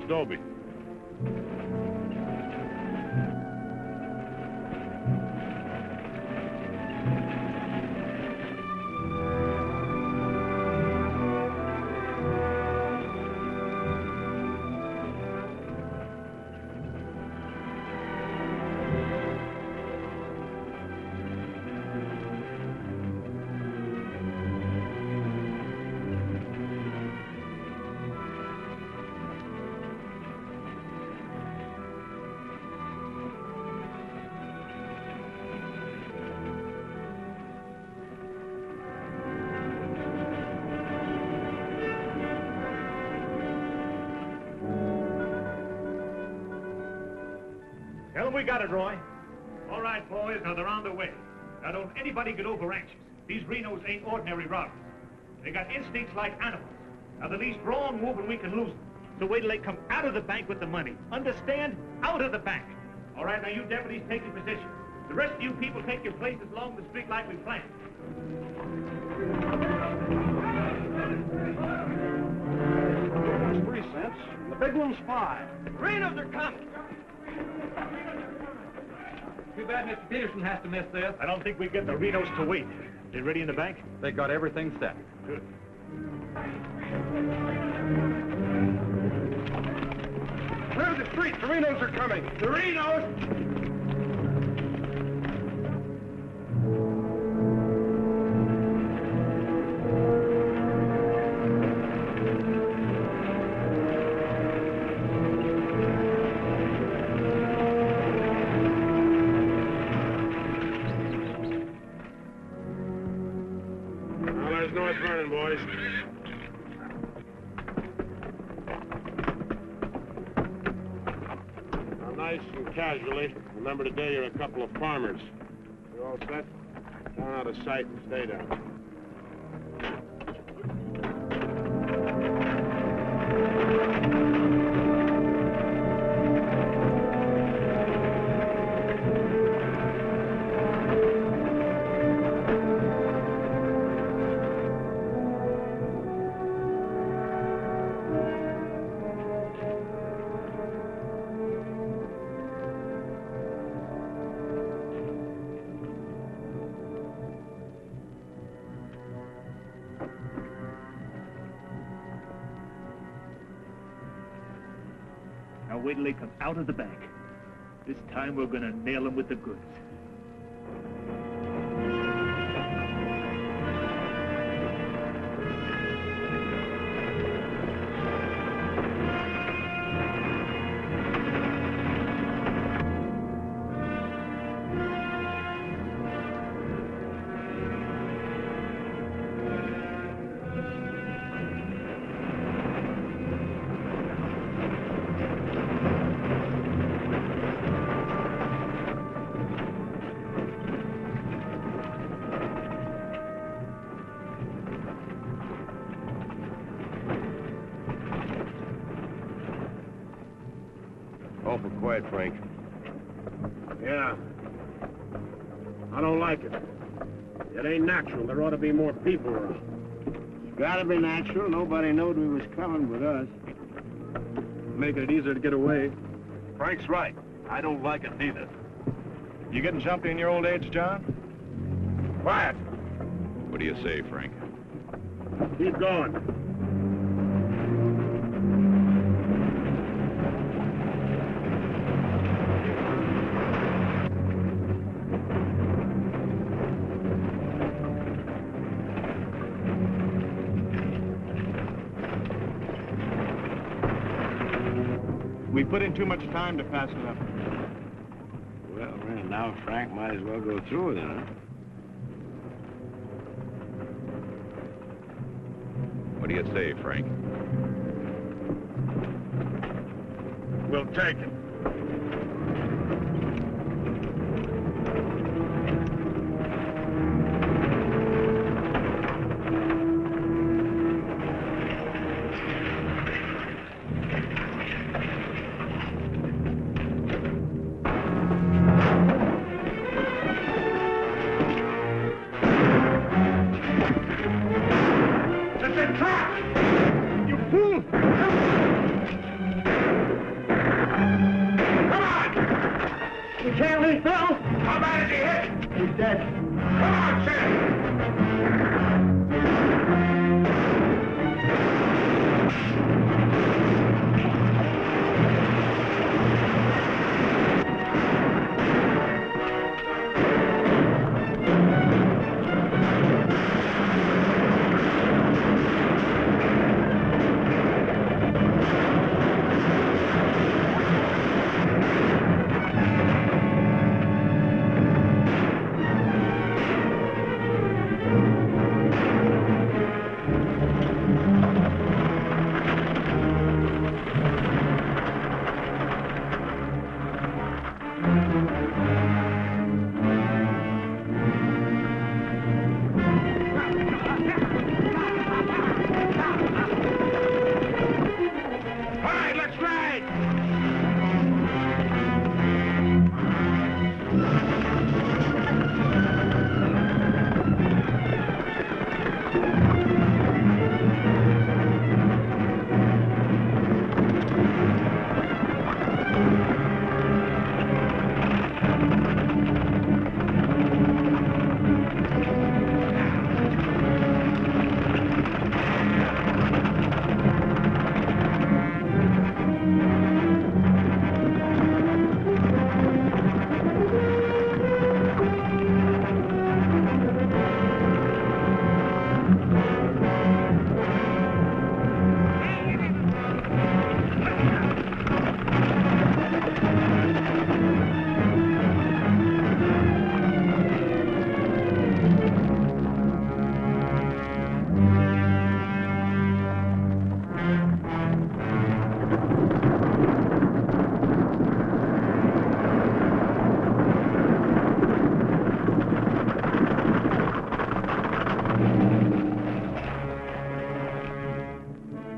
Where's Dobie? Tell them we got it, Roy. All right, boys, now they're on their way. Now don't anybody get over anxious. These Renos ain't ordinary robbers. They got instincts like animals. Now the least wrong move and we can lose them. So wait till they come out of the bank with the money. Understand? Out of the bank. All right, now you deputies take your position. The rest of you people take your places along the street like we planned. That's 3 cents. The big one's 5. Renos are coming. Too bad Mr. Peterson has to miss this. I don't think we get the Renos to wait. They ready in the bank? They got everything set. Good. Clear the street. The Renos are coming. The Renos! North running, boys. Now, nice and casually, remember today you're a couple of farmers. You all set? Down out of sight and stay down. Now wait till they come out of the bank. This time we're gonna nail them with the goods. Awful quiet, Frank. Yeah. I don't like it. It ain't natural. There ought to be more people around. It's gotta be natural. Nobody knowed we was coming with us. Making it easier to get away. Frank's right. I don't like it neither. You getting jumpy in your old age, John? Quiet. What do you say, Frank? Keep going. We put in too much time to pass it up. Well, now Frank might as well go through with it, huh? What do you say, Frank? We'll take it.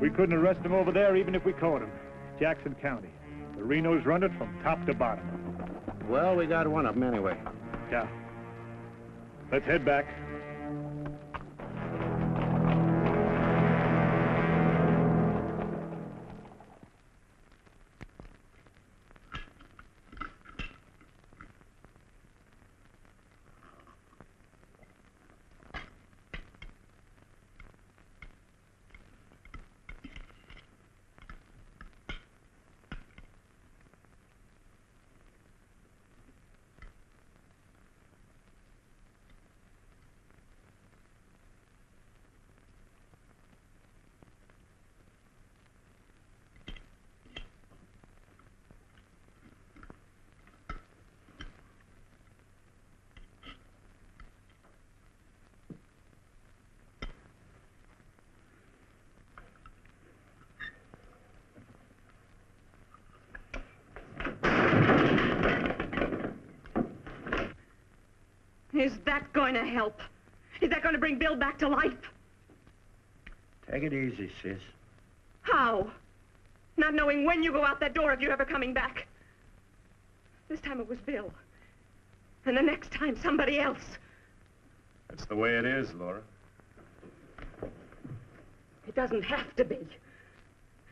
We couldn't arrest him over there even if we caught him. Jackson County. The Renos run it from top to bottom. Well, we got one of them anyway. Yeah. Let's head back. Is that going to help? Is that going to bring Bill back to life? Take it easy, sis. How? Not knowing when you go out that door if you're ever coming back. This time it was Bill. And the next time, somebody else. That's the way it is, Laura. It doesn't have to be.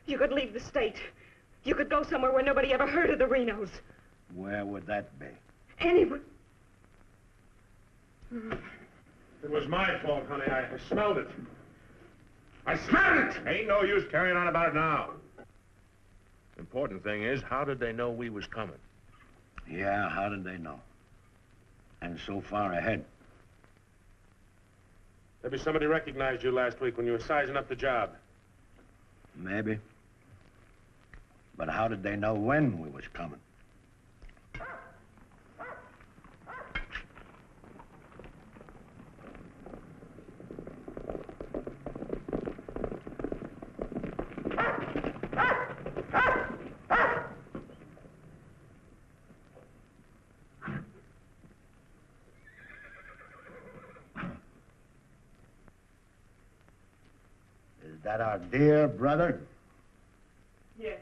You could leave the state. You could go somewhere where nobody ever heard of the Renos. Where would that be? Anywhere. It was my fault, honey. I smelled it. I smelled it! Ain't no use carrying on about it now. Important thing is, how did they know we was coming? Yeah, how did they know? And so far ahead. Maybe somebody recognized you last week when you were sizing up the job. Maybe. But how did they know when we was coming? Is that our dear brother? Yes.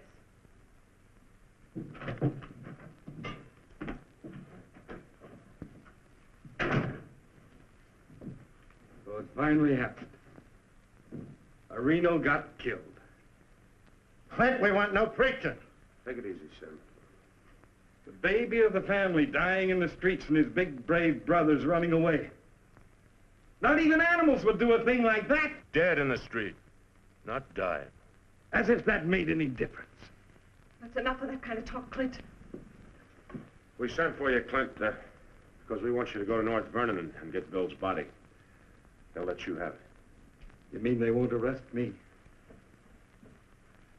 So it finally happened. A Reno got killed. Clint, we want no preaching. Take it easy, Sam. The baby of the family dying in the streets and his big, brave brothers running away. Not even animals would do a thing like that. Dead in the street, not dying. As if that made any difference. That's enough of that kind of talk, Clint. We sent for you, Clint, because we want you to go to North Vernon and get Bill's body. They'll let you have it. You mean they won't arrest me?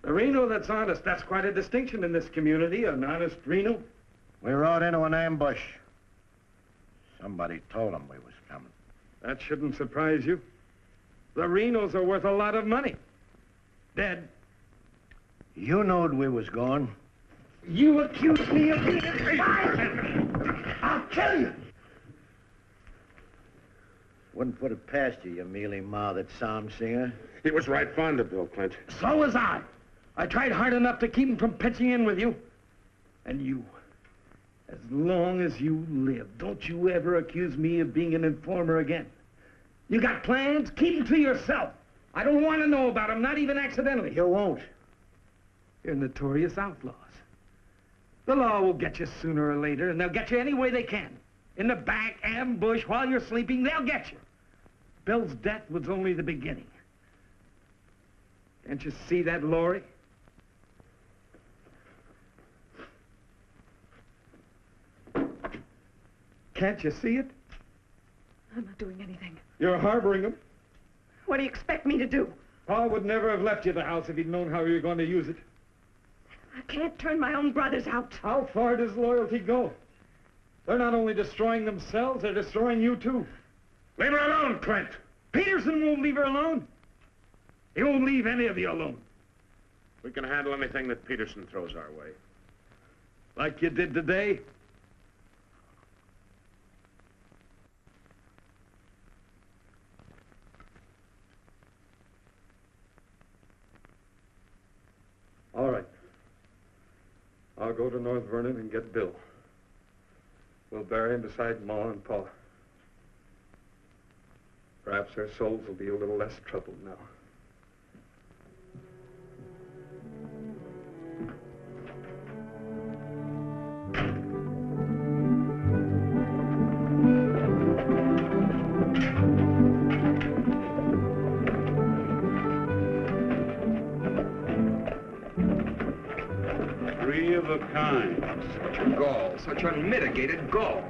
A Reno that's honest, that's quite a distinction in this community, an honest Reno. We rode into an ambush. Somebody told them we was coming. That shouldn't surprise you. The Renos are worth a lot of money. Dead. You knowed we was going. You accuse me of being a spy! I'll kill you! Wouldn't put it past you, you mealy-mouthed psalm singer. He was right fond of Bill, Clint. So was I. I tried hard enough to keep him from pitching in with you. And you, as long as you live, don't you ever accuse me of being an informer again. You got plans? Keep them to yourself. I don't want to know about them, not even accidentally. You won't. You're notorious outlaws. The law will get you sooner or later, and they'll get you any way they can. In the back, ambush, while you're sleeping, they'll get you. Bill's death was only the beginning. Can't you see that, Laurie? Can't you see it? I'm not doing anything. You're harboring them. What do you expect me to do? Pa would never have left you the house if he'd known how you were going to use it. I can't turn my own brothers out. How far does loyalty go? They're not only destroying themselves, they're destroying you, too. Leave her alone, Clint. Peterson won't leave her alone. He won't leave any of you alone. We can handle anything that Peterson throws our way. Like you did today. I'll go to North Vernon and get Bill. We'll bury him beside Ma and Pa. Perhaps their souls will be a little less troubled now. Three of a kind. Such a gall, such unmitigated gall.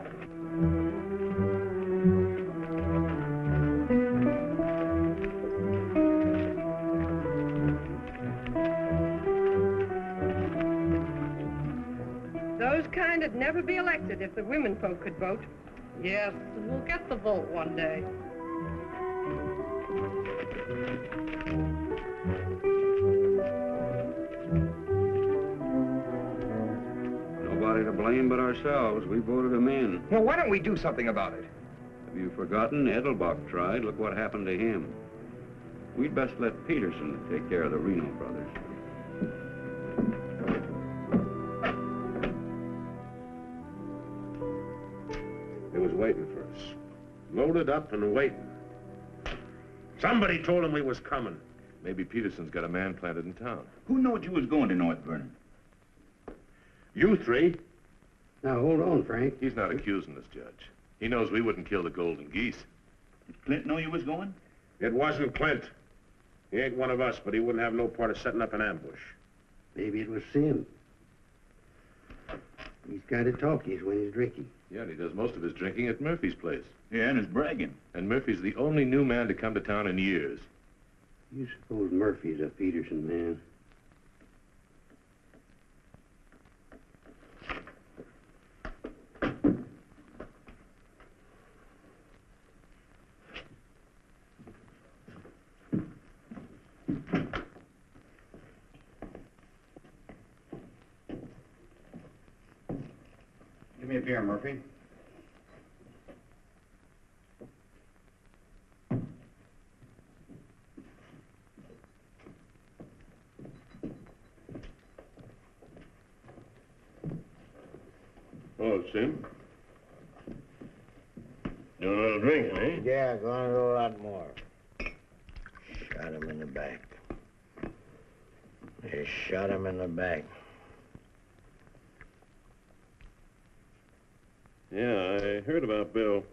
Those kind would never be elected if the women folk could vote. Yes, we'll get the vote one day. Nobody to blame but ourselves. We voted him in. Well, why don't we do something about it? Have you forgotten? Edelbach tried. Look what happened to him. We'd best let Peterson take care of the Reno brothers. He was waiting for us. Loaded up and waiting. Somebody told him we was coming. Maybe Peterson's got a man planted in town. Who knowed you was going to North Vernon? You three. Now, hold on, Frank. He's not accusing us, Judge. He knows we wouldn't kill the golden geese. Did Clint know you was going? It wasn't Clint. He ain't one of us, but he wouldn't have no part of setting up an ambush. Maybe it was Sim. He's kind of talkies when he's drinking. Yeah, and he does most of his drinking at Murphy's place. Yeah, and his bragging. And Murphy's the only new man to come to town in years. You suppose Murphy's a Peterson man? Give me a beer, Murphy. Oh, Sim. Doing a little drinking, eh? Yeah, gonna do a lot more. Shot him in the back. They shot him in the back. Yeah, I heard about Bill.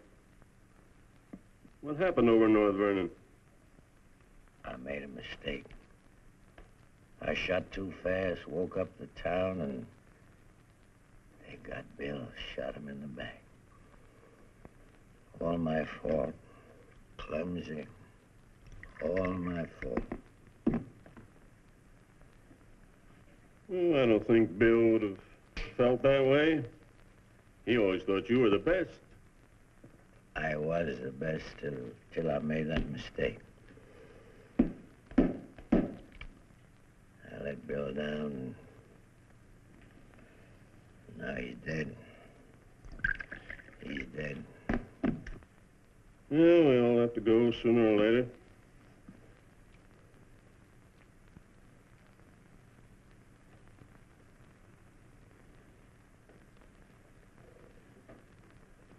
What happened over in North Vernon? I made a mistake. I shot too fast, woke up the town, and they got Bill, shot him in the back. All my fault. Clumsy. All my fault. Well, I don't think Bill would have felt that way. He always thought you were the best. I was the best till I made that mistake. I let Bill down, and now he's dead. He's dead. Yeah, we all have to go sooner or later.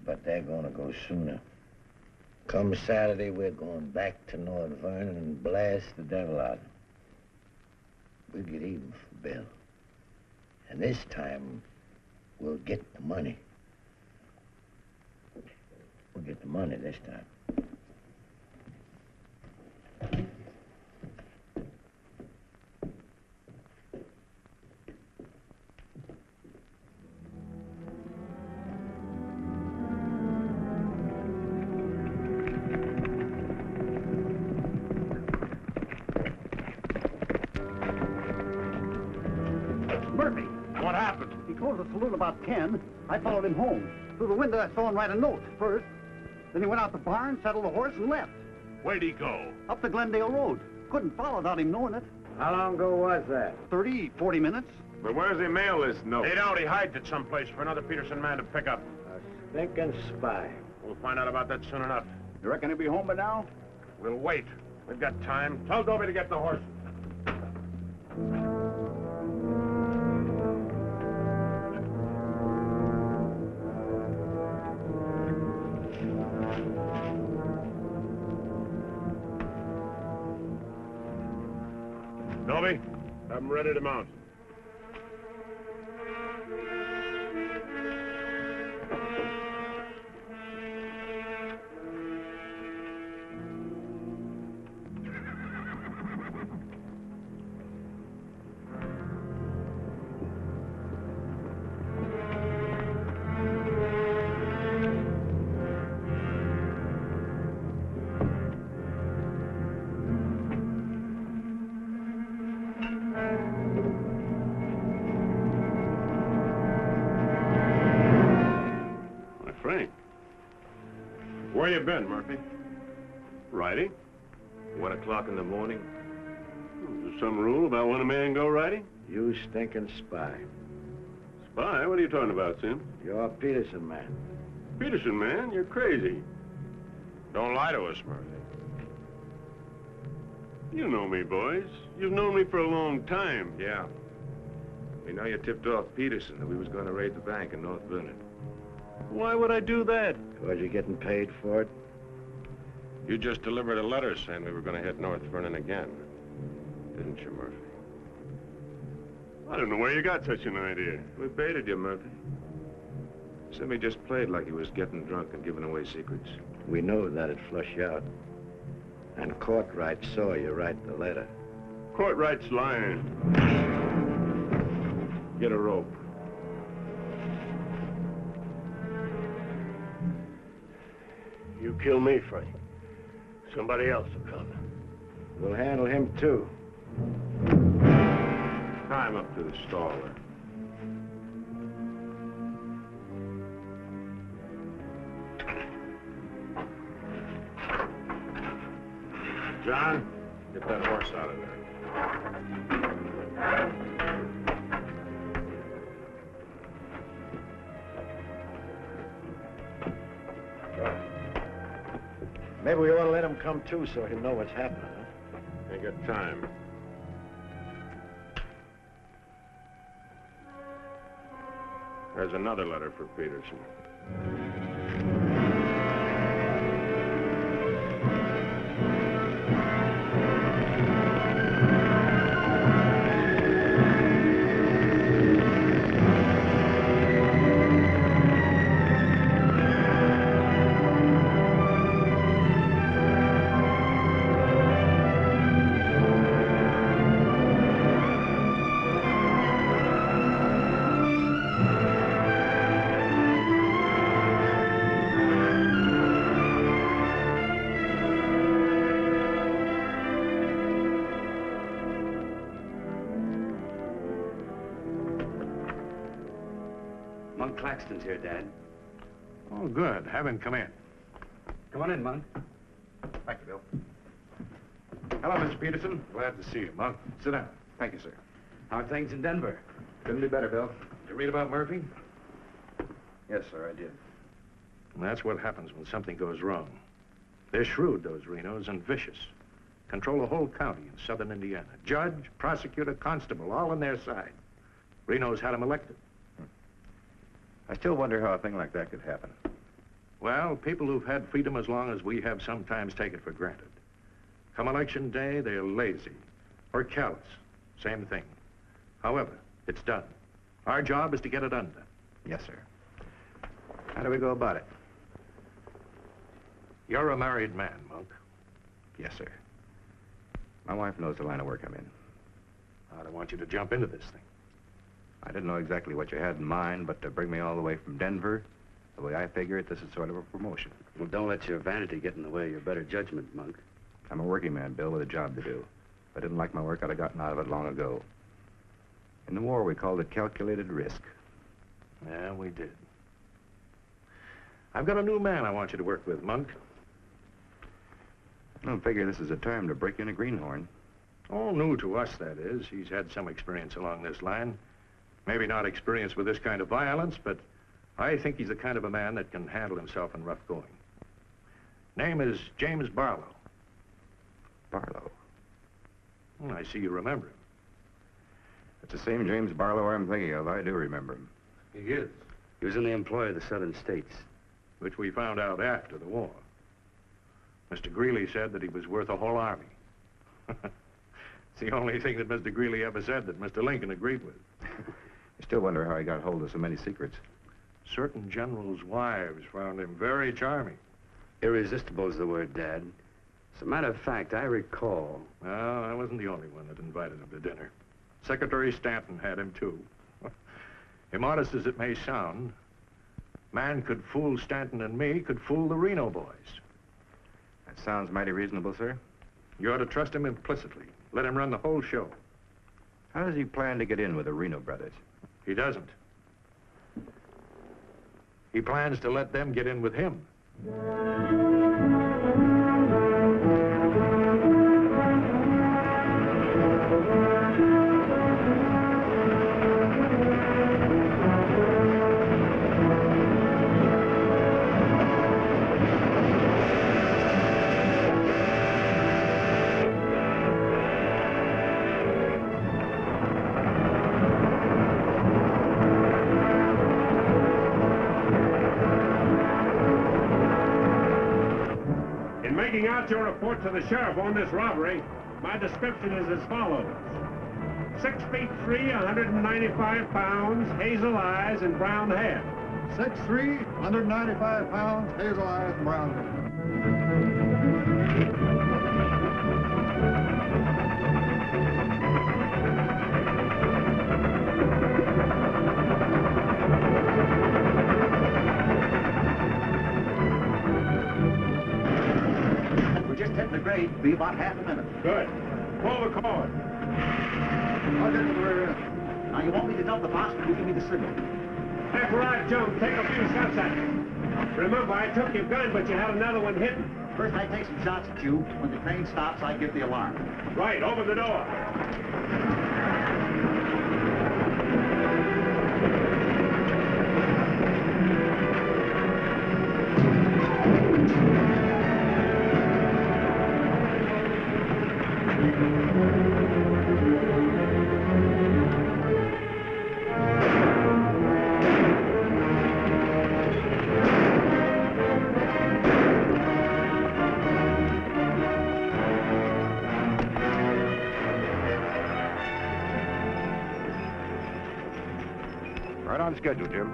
But they're gonna go sooner. Come Saturday, we're going back to North Vernon and blast the devil out of them. We'll get even for Bill. And this time, we'll get the money. We'll get the money this time. Murphy. What happened? He closed the saloon about 10. I followed him home. Through the window, I saw him write a note first. Then he went out the barn, saddled a horse, and left. Where'd he go? Up the Glendale Road. Couldn't follow without him knowing it. How long ago was that? 30, 40 minutes. But where's he mail this note? They doubt he hides it someplace for another Peterson man to pick up. A stinking spy. We'll find out about that soon enough. You reckon he'll be home by now? We'll wait. We've got time. Tell Dobie to get the horse. Toby, have them ready to mount. Where you been, Murphy? Riding? 1 o'clock in the morning. Is there some rule about when a man go riding? You stinking spy. Spy? What are you talking about, Sim? You're a Peterson man. Peterson, man? You're crazy. Don't lie to us, Murphy. You know me, boys. You've known me for a long time. Yeah. We know you tipped off Peterson that we was going to raid the bank in North Vernon. Why would I do that? Was you getting paid for it? You just delivered a letter saying we were going to hit North Vernon again. Didn't you, Murphy? I don't know where you got such an idea. We baited you, Murphy. Simmy just played like he was getting drunk and giving away secrets. We know that'd flush you out. And Courtright saw you write the letter. Courtright's lying. Get a rope. You kill me, Frank. Somebody else will come. We'll handle him, too. Tie him up to the stall there. John, get that horse out of there. Maybe we ought to let him come, too, so he'll know what's happening, huh? Ain't got time. There's another letter for Peterson. Monk Claxton's here, Dad. Oh, good. Have him come in. Come on in, Monk. Thank you, Bill. Hello, Mr. Peterson. Glad to see you, Monk. Sit down. Thank you, sir. How are things in Denver? Couldn't be better, Bill. Did you read about Murphy? Yes, sir, I did. And that's what happens when something goes wrong. They're shrewd, those Renos, and vicious. Control a whole county in southern Indiana. Judge, prosecutor, constable, all on their side. Reno's had him elected. I still wonder how a thing like that could happen. Well, people who've had freedom as long as we have sometimes take it for granted. Come election day, they're lazy or callous. Same thing. However, it's done. Our job is to get it undone. Yes, sir. How do we go about it? You're a married man, Monk. Yes, sir. My wife knows the line of work I'm in. I don't want you to jump into this thing. I didn't know exactly what you had in mind, but to bring me all the way from Denver, the way I figure it, this is sort of a promotion. Well, don't let your vanity get in the way of your better judgment, Monk. I'm a working man, Bill, with a job to do. If I didn't like my work, I'd have gotten out of it long ago. In the war, we called it calculated risk. Yeah, we did. I've got a new man I want you to work with, Monk. I don't figure this is a time to break in a greenhorn. All new to us, that is. He's had some experience along this line. Maybe not experience with this kind of violence, but I think he's the kind of a man that can handle himself in rough going. Name is James Barlow. Barlow? I see you remember him. It's the same James Barlow I'm thinking of. I do remember him. He is. He was in the employ of the southern states. Which we found out after the war. Mr. Greeley said that he was worth a whole army. It's the only thing that Mr. Greeley ever said that Mr. Lincoln agreed with. I still wonder how he got hold of so many secrets. Certain generals' wives found him very charming. Irresistible is the word, Dad. As a matter of fact, I recall... No, I wasn't the only one that invited him to dinner. Secretary Stanton had him, too. Immodest as it may sound, man could fool Stanton and me, could fool the Reno boys. That sounds mighty reasonable, sir. You ought to trust him implicitly. Let him run the whole show. How does he plan to get in with the Reno brothers? He doesn't. He plans to let them get in with him. Your report to the sheriff on this robbery, my description is as follows. 6 feet 3, 195 pounds, hazel eyes, and brown hair. 6'3", 195 pounds, hazel eyes, and brown hair. Grade, be about half a minute. Good. Pull the cord. I'll get to the rear end. Now, you want me to dump the box, or you give me the signal? After I jump, take a few shots at it. Remember, I took your gun, but you had another one hidden. First, I take some shots at you. When the train stops, I give the alarm. Right, open the door. Right on schedule, Jim.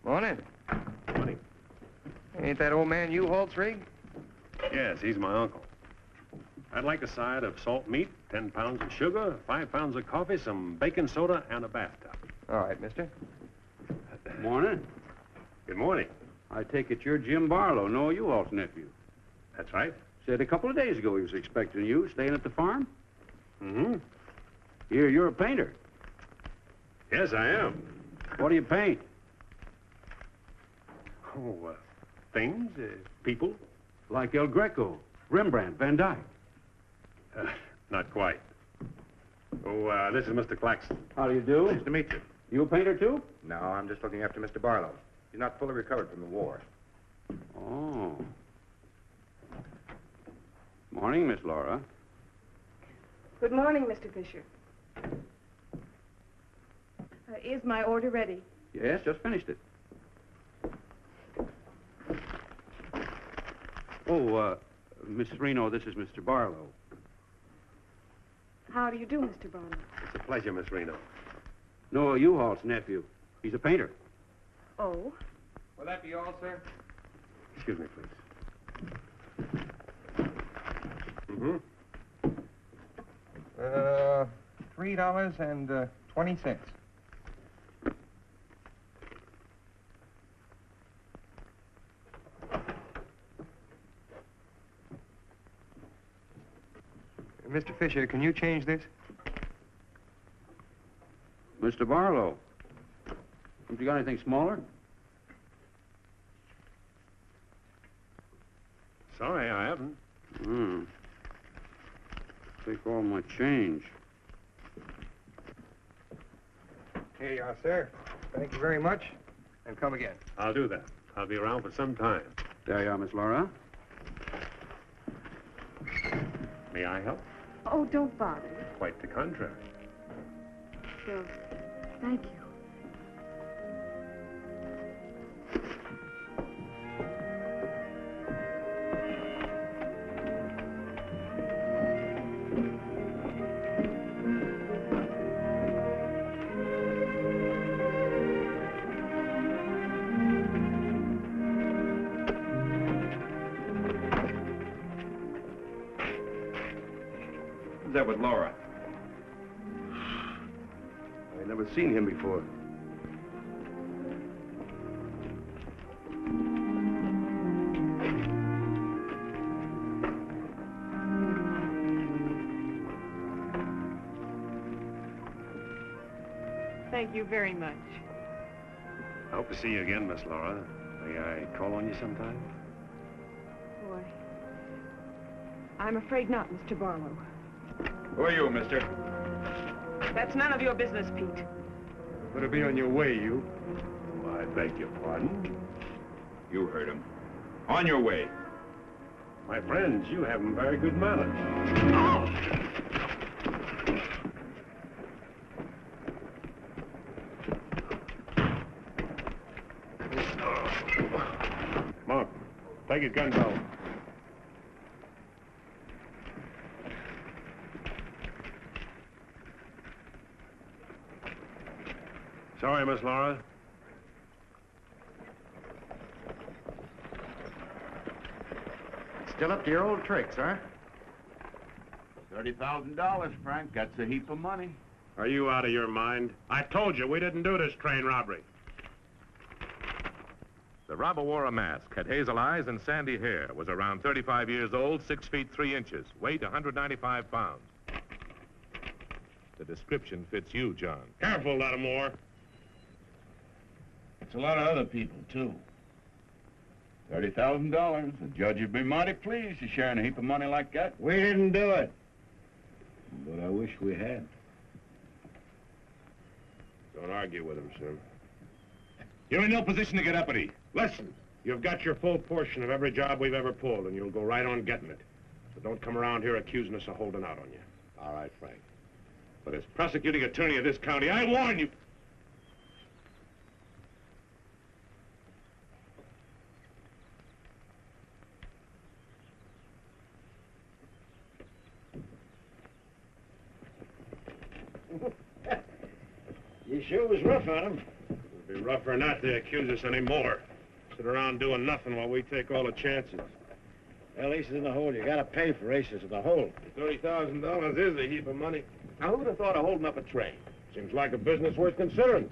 Morning. Morning. Ain't that old man U-Haul's rig? Yes, he's my uncle. I'd like a side of salt meat, 10 pounds of sugar, 5 pounds of coffee, some baking soda, and a bathtub. All right, mister. Morning. Good morning. I take it you're Jim Barlow, Noah U-Haul's nephew. That's right. Said a couple of days ago he was expecting you, staying at the farm. Mm-hmm. You're a painter. Yes, I am. What do you paint? Oh, things, people. Like El Greco, Rembrandt, Van Dyke. Not quite. Oh, this is Mr. Claxton. How do you do? Nice to meet you. You a painter, too? No, I'm just looking after Mr. Barlow. He's not fully recovered from the war. Oh. Morning, Miss Laura. Good morning, Mr. Fisher. Is my order ready? Yes, just finished it. Oh, Miss Reno, this is Mr. Barlow. How do you do, Mr. Barlow? It's a pleasure, Miss Reno. Noah U-Haul's nephew. He's a painter. Oh? Will that be all, sir? Excuse me, please. Mm-hmm. $3.20. Mr. Fisher, can you change this? Mr. Barlow, have you got anything smaller? Sorry, I haven't. Take all my change. Here you are, sir. Thank you very much. And come again. I'll do that. I'll be around for some time. There you are, Miss Laura. May I help? Oh, don't bother. Quite the contrary. Well, thank you. Who's that with Laura? I've never seen him before. Thank you very much. I hope to see you again, Miss Laura. May I call on you sometime? Boy, I'm afraid not, Mr. Barlow. Who are you, mister? That's none of your business, Pete. Better be on your way, you. I beg your pardon? You heard him. On your way. My friends, you have very good manners. Mark, take his gun belt. Sorry, Miss Laura. Still up to your old tricks, huh? $30,000, Frank. That's a heap of money. Are you out of your mind? I told you we didn't do this train robbery. The robber wore a mask, had hazel eyes and sandy hair, was around 35 years old, 6 feet 3 inches, weight 195 pounds. The description fits you, John. Careful, Lattimore. It's a lot of other people, too. $30,000. The judge would be mighty pleased to sharing a heap of money like that. We didn't do it. But I wish we had. Don't argue with him, sir. You're in no position to get uppity. Listen, you've got your full portion of every job we've ever pulled, and you'll go right on getting it. So don't come around here accusing us of holding out on you. All right, Frank. But as prosecuting attorney of this county, I warn you. You sure was rough on him. It'd be rougher not to accuse us anymore. Sit around doing nothing while we take all the chances. Well, aces in the hole. You gotta pay for aces in the hole. $30,000 is a heap of money. Now, who'd have thought of holding up a train? Seems like a business worth considering.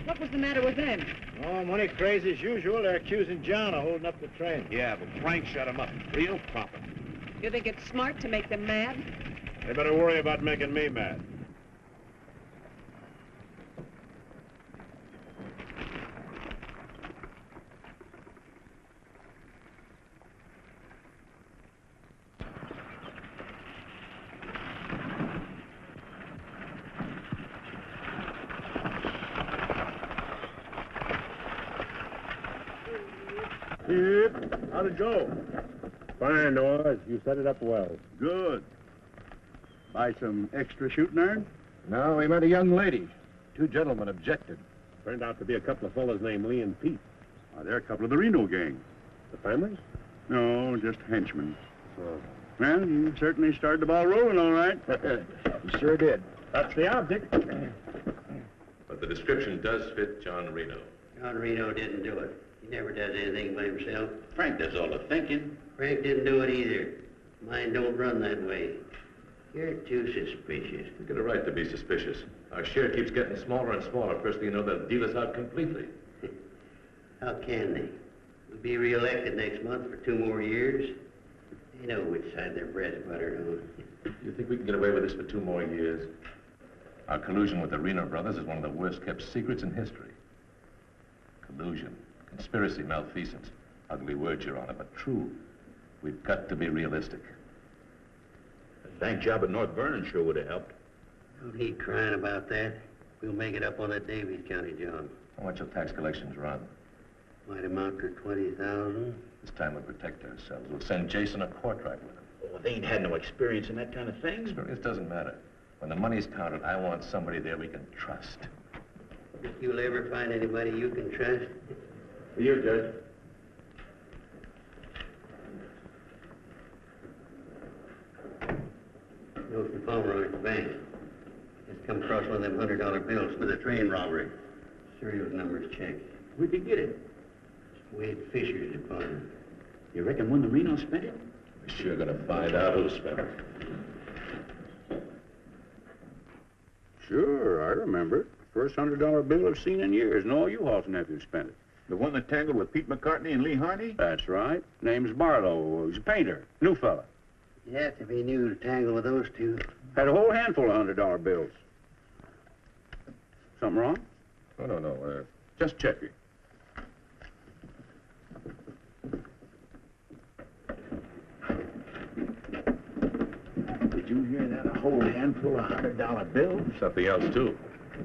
What was the matter with them? Oh, money crazy as usual. They're accusing John of holding up the train. Yeah, but Frank shut him up. Real proper. You think it's smart to make them mad? They better worry about making me mad. How'd it go? Fine, Noah. You set it up well. Good. Buy some extra shooting iron? No, we met a young lady. 2 gentlemen objected. Turned out to be a couple of fellas named Lee and Pete. They're a couple of the Reno gang. The families? No, just henchmen. Well, you certainly started the ball rolling, all right. You sure did. That's the object. But the description does fit John Reno. John Reno didn't do it. He never does anything by himself. Frank does all the thinking. Frank didn't do it either. Mine don't run that way. You're too suspicious. You get a right to be suspicious. Our share keeps getting smaller and smaller. First thing you know, they'll deal us out completely. How can they? We'll be re-elected next month for 2 more years. They know which side their bread's buttered on. You think we can get away with this for 2 more years? Our collusion with the Reno brothers is one of the worst-kept secrets in history. Collusion, conspiracy, malfeasance. Ugly words, Your Honor, but true. We've got to be realistic. The bank job at North Vernon sure would have helped. No need crying about that. We'll make it up on that Davies County job. How much will tax collections run? Might amount to 20,000. This time we'll protect ourselves. We'll send Jason a court-right with him. Oh, they ain't had no experience in that kind of thing. Experience doesn't matter. When the money's counted, I want somebody there we can trust. Think you'll ever find anybody you can trust? You, Judge. Nelson Palmer at the bank. Just come across one of them $100 bills for the train robbery. Serial numbers checked. Where'd you get it? Wade Fisher's deposit. You reckon one of the Reno spent it? We're sure gonna find out who spent it. Sure, I remember it. First $100 bill I've seen in years, and all you Halls nephews spent it. The one that tangled with Pete McCartney and Lee Harney? That's right. Name's Barlow. He's a painter. New fella. You have to be new to tangle with those two. Had a whole handful of $100 bills. Something wrong? Oh, no. Just checking. Did you hear that? A whole handful of $100 bills? Something else, too.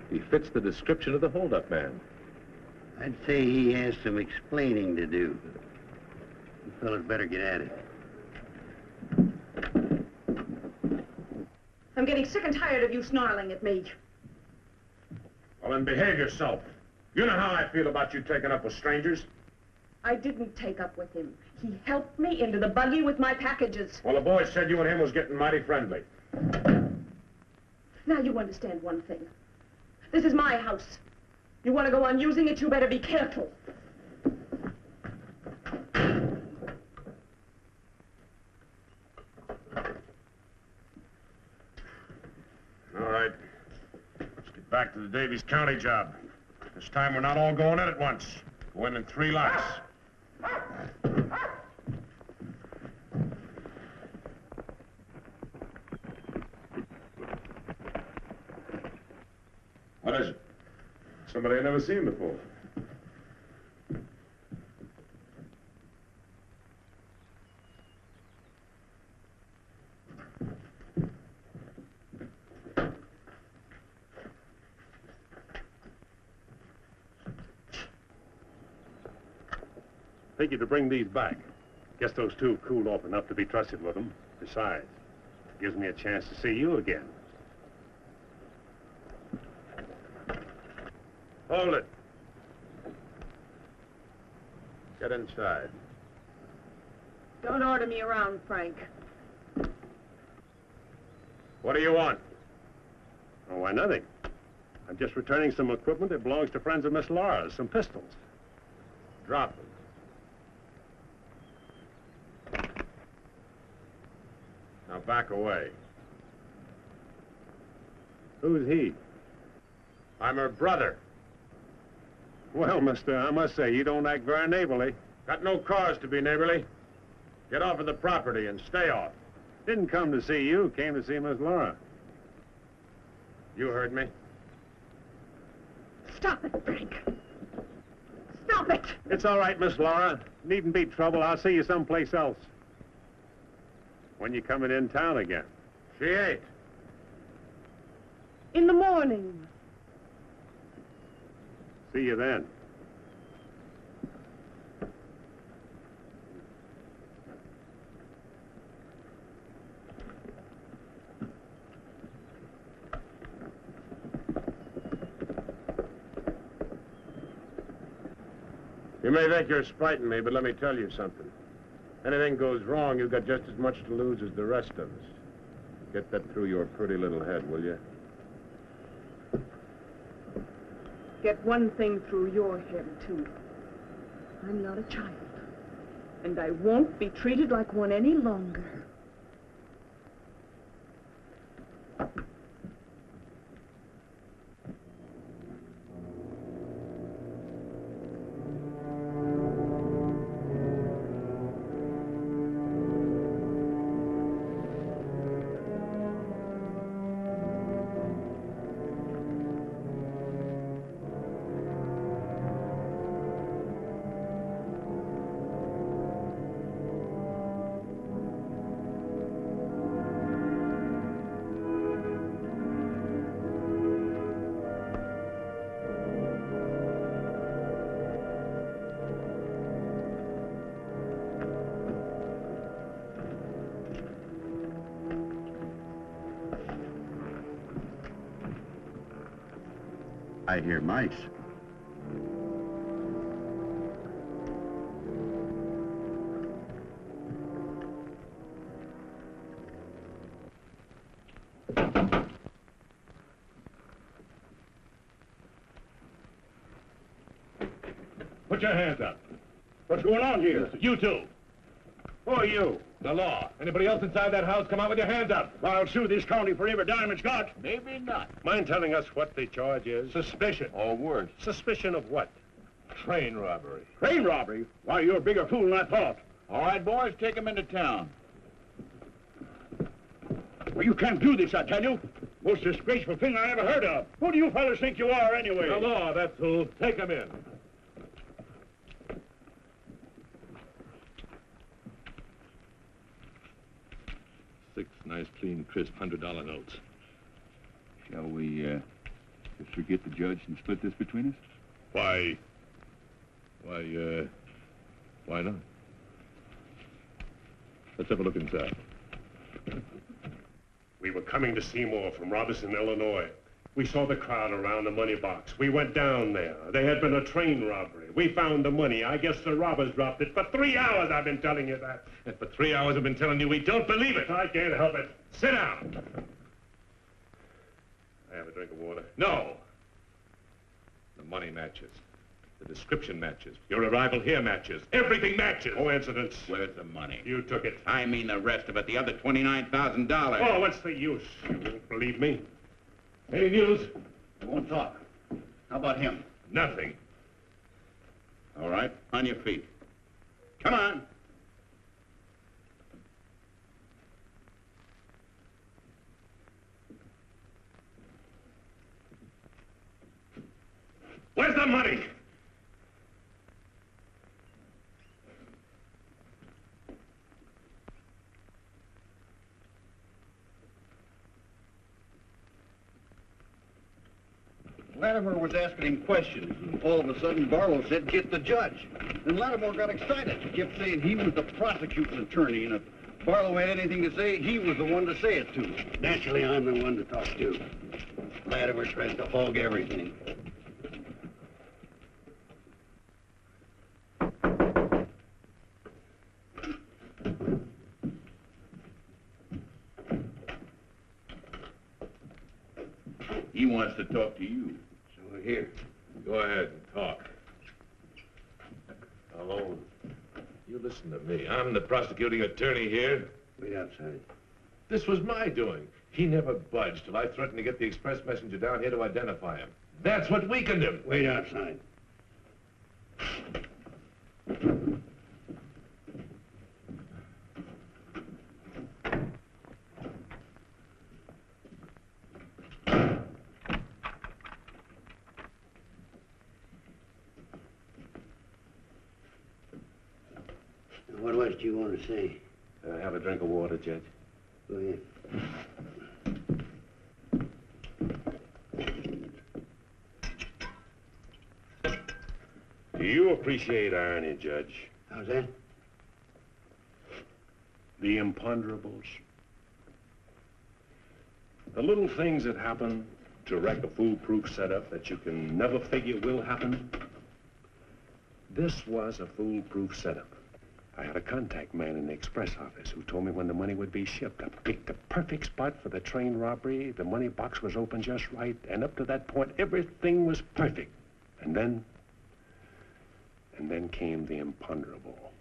He fits the description of the hold-up man. I'd say he has some explaining to do. You fellas better get at it. I'm getting sick and tired of you snarling at me. Well, then behave yourself. You know how I feel about you taking up with strangers. I didn't take up with him. He helped me into the buggy with my packages. Well, the boys said you and him was getting mighty friendly. Now you understand one thing. This is my house. You want to go on using it, you better be careful. All right. Let's get back to the Davies County job. This time we're not all going in at once. Go in 3 lots. What is it? Somebody I've never seen before. Figured to bring these back. Guess those two cooled off enough to be trusted with them. Besides, it gives me a chance to see you again. Hold it. Get inside. Don't order me around, Frank. What do you want? Oh, why, nothing. I'm just returning some equipment that belongs to friends of Miss Laura's, some pistols. Drop them. Now back away. Who's he? I'm her brother. Well, mister, I must say, you don't act very neighborly. Got no cause to be neighborly. Get off of the property and stay off. Didn't come to see you, came to see Miss Laura. You heard me. Stop it, Frank. Stop it! It's all right, Miss Laura. Needn't be trouble. I'll see you someplace else. When you coming in town again? She ain't. In the morning. See you then. You may think you're spiting me, but let me tell you something. Anything goes wrong, you've got just as much to lose as the rest of us. Get that through your pretty little head, will you? Get one thing through your head, too. I'm not a child. And I won't be treated like one any longer. I hear mice. Put your hands up. What's going on here? You two. Who are you? The law. Anybody else inside that house, come out with your hands up. I'll sue this county for every dime it's got. Maybe not. Mind telling us what the charge is? Suspicion. Or worse. Suspicion of what? Train robbery. Train robbery? Why, you're a bigger fool than I thought. All right, boys, take him into town. Well, you can't do this, I tell you. Most disgraceful thing I ever heard of. Who do you fellas think you are, anyway? The law, that's who. Take him in. Six nice, clean, crisp $100 notes. Shall we, just forget the judge and split this between us? Why not? Let's have a look inside. We were coming to Seymour from Robertson, Illinois. We saw the crowd around the money box. We went down there. There had been a train robbery. We found the money. I guess the robbers dropped it. For 3 hours I've been telling you that. And for 3 hours I've been telling you we don't believe it. I can't help it. Sit down. I have a drink of water. No. The money matches. The description matches. Your arrival here matches. Everything matches. Coincidence. Where's the money? You took it. I mean the rest of it, the other $29,000. Oh, what's the use? You won't believe me. Any news? I won't talk. How about him? Nothing. All right, on your feet. Come on. Where's the money? Latimer was asking him questions, and all of a sudden Barlow said, "Get the judge." And Latimer got excited. He kept saying he was the prosecuting attorney, and if Barlow had anything to say, he was the one to say it to. Naturally, I'm the one to talk to. Latimer tries to hog everything. He wants to talk to you. So here, go ahead and talk. Alone. You listen to me. I'm the prosecuting attorney here. Wait outside. This was my doing. He never budged till I threatened to get the express messenger down here to identify him. That's what weakened him. Wait outside. What was it you want to say? Have a drink of water, Judge. Go ahead. Do you appreciate irony, Judge? How's that? The imponderables. The little things that happen to wreck a foolproof setup that you can never figure will happen. This was a foolproof setup. I had a contact man in the express office who told me when the money would be shipped. I picked the perfect spot for the train robbery. The money box was open just right, and up to that point, everything was perfect. And then came the imponderable.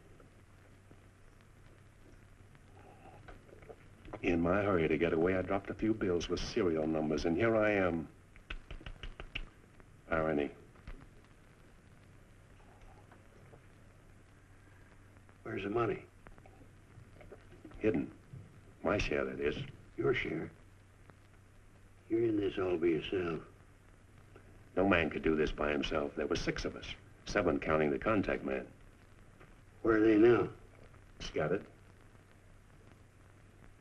In my hurry to get away, I dropped a few bills with serial numbers, and here I am. Irony. Where's the money? Hidden. My share, that is. Your share? You're in this all by yourself. No man could do this by himself. There were 6 of us. 7 counting the contact man. Where are they now? Scattered.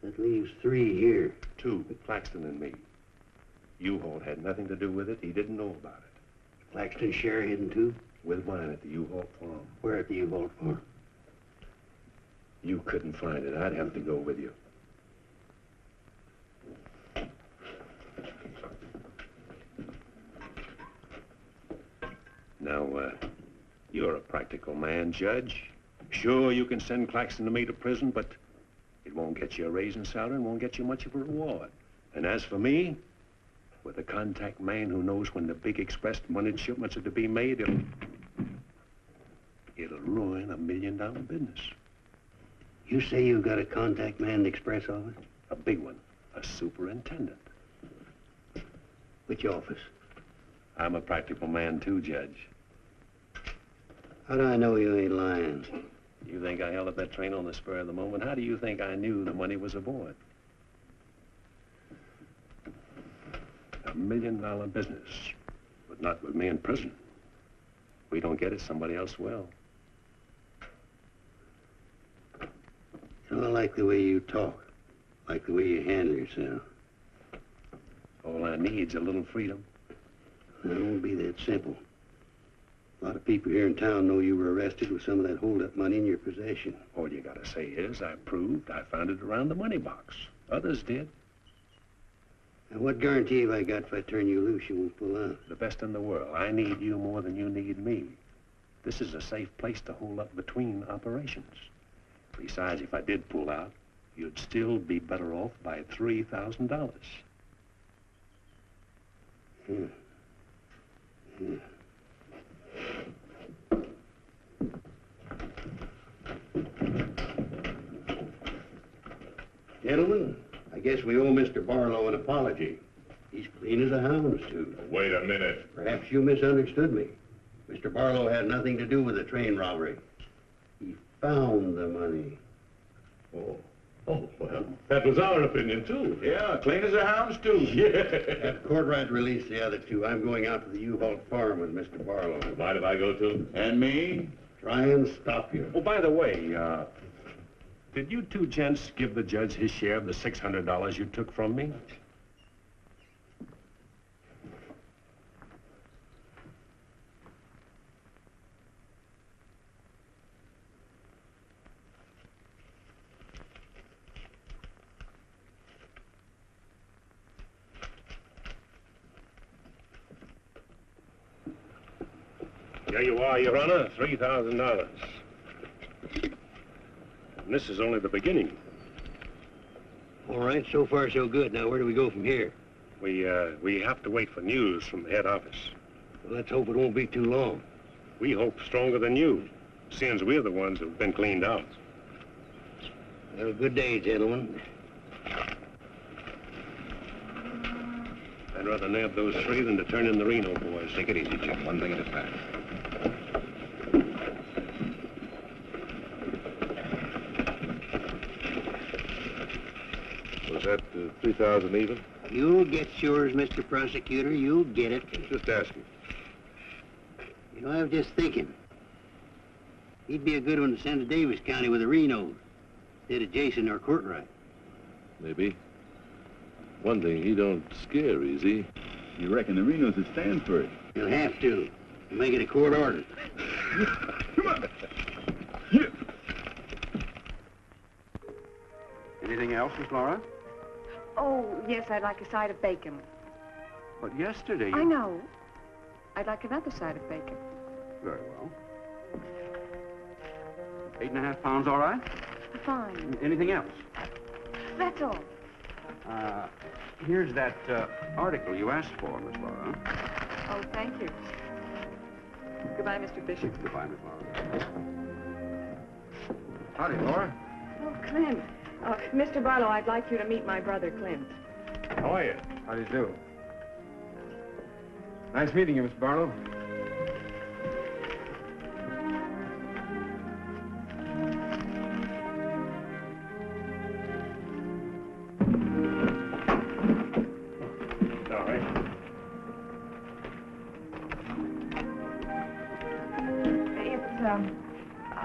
That leaves 3 here. 2, Claxton and me. U-Haul had nothing to do with it. He didn't know about it. Claxton's share hidden too? With mine at the U-Haul farm. Where at the U-Haul farm? You couldn't find it. I'd have to go with you. Now, you're a practical man, Judge. Sure, you can send Claxton and me to prison, but it won't get you a raise in salary and won't get you much of a reward. And as for me, with a contact man who knows when the big express money shipments are to be made, it'll ruin $1 million business. You say you got a contact man in the express office? A big one, a superintendent. Which office? I'm a practical man too, Judge. How do I know you ain't lying? You think I held up that train on the spur of the moment? How do you think I knew the money was aboard? $1 million business, but not with me in prison. If we don't get it, somebody else will. I don't like the way you talk, like the way you handle yourself. All I need's a little freedom. It won't be that simple. A lot of people here in town know you were arrested with some of that hold-up money in your possession. All you gotta say is, I proved I found it around the money box. Others did. And what guarantee have I got if I turn you loose you won't pull out? The best in the world. I need you more than you need me. This is a safe place to hold up between operations. Besides, if I did pull out, you'd still be better off by $3,000. Gentlemen, I guess we owe Mr. Barlow an apology. He's clean as a hound's tooth. Wait a minute. Perhaps you misunderstood me. Mr. Barlow had nothing to do with the train robbery. He found the money. Oh, well, that was our opinion, too. Yeah, clean as a hound's tooth. Yeah. Have Courtright release the other two. I'm going out to the U-Haul farm with Mr. Barlow. Mind if I go, too? And me? Try and stop you. Oh, by the way, did you two gents give the judge his share of the $600 you took from me? There you are, Your Honor, $3,000. And this is only the beginning. All right, so far so good. Now, where do we go from here? We have to wait for news from the head office. Well, let's hope it won't be too long. We hope stronger than you, since we're the ones who've been cleaned out. Well, good day, gentlemen. I'd rather nab those three than to turn in the Reno boys. Take it easy, Jim. One thing at a time. Was that 3,000 even? You'll get yours, Mr. Prosecutor. You'll get it. Just asking. You know, I was just thinking. He'd be a good one to send to Davis County with the Renos, instead of Jason or Courtright. Maybe. One thing, he don't scare easy. You reckon the Renos would stand for it? You'll have to. Make it a court order. Come on. Anything else, Miss Laura? Oh, yes, I'd like a side of bacon. But yesterday I know. I'd like another side of bacon. Very well. 8.5 pounds, all right? Fine. Anything else? That's all. Here's that article you asked for, Miss Laura. Oh, thank you. Goodbye, Mr. Fisher. Goodbye, Miss Laura. Howdy, Laura. Oh, Clint. Mr. Barlow, I'd like you to meet my brother, Clint. How are you? How do you do? Nice meeting you, Mr. Barlow.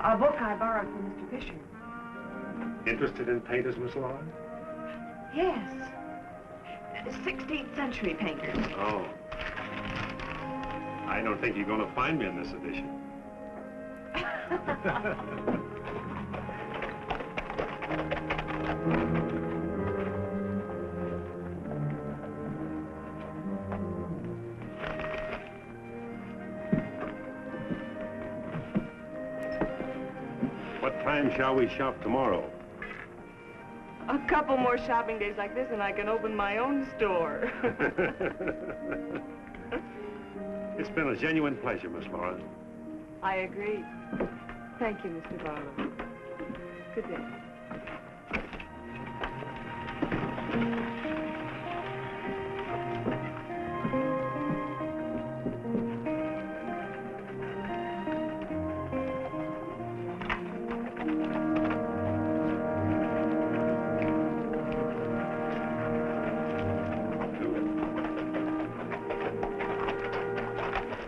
A book I borrowed from Mr. Fisher. Interested in painters, Miss Laura? Yes. 16th century painters. Oh. I don't think you're going to find me in this edition. What time shall we shop tomorrow? A couple more shopping days like this and I can open my own store. It's been a genuine pleasure, Miss Laura. I agree. Thank you, Mr. Barlow. Good day.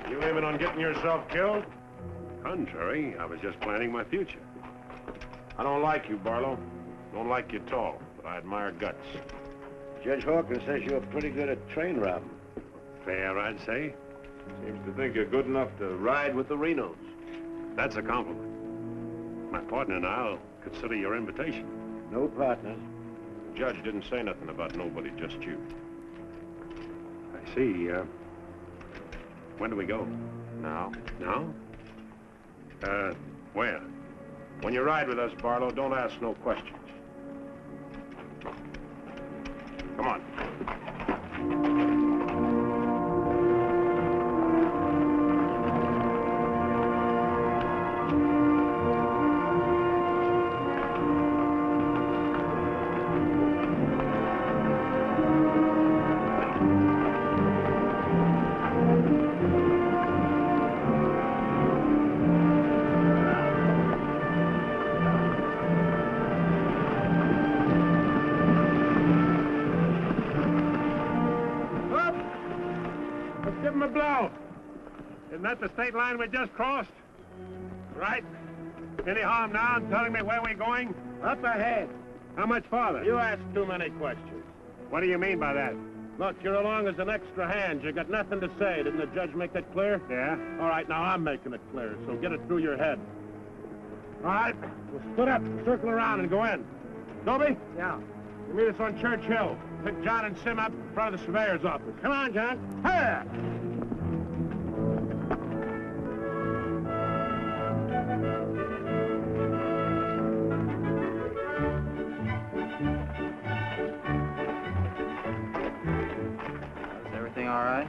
You aiming on getting yourself killed? Contrary, I was just planning my future. I don't like you, Barlow. Don't like you at all, but I admire guts. Judge Hawkins says you're pretty good at train robbing. Fair, I'd say. Seems to think you're good enough to ride with the Renos. That's a compliment. My partner and I'll consider your invitation. No partners. The judge didn't say nothing about nobody, just you. I see. When do we go? Now? Now? Where? When you ride with us, Barlow, don't ask no questions. Come on. Isn't that the state line we just crossed? Right. Any harm now in telling me where we're going? Up ahead. How much farther? You ask too many questions. What do you mean by that? Look, you're along as an extra hand. You got nothing to say. Didn't the judge make that clear? Yeah. All right, now I'm making it clear, so get it through your head. All right, we'll split up, circle around, and go in. Toby? Yeah. You meet us on Church Hill. Pick John and Sim up in front of the surveyor's office. Come on, John. Hiya! All right?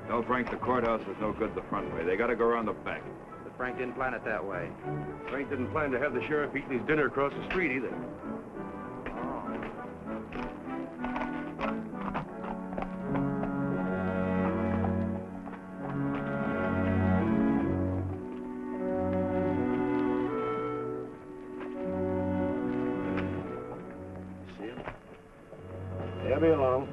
Tell Frank the courthouse is no good the front way. They gotta go around the back. But Frank didn't plan it that way. Frank didn't plan to have the sheriff eating his dinner across the street either. See him? They'll be along.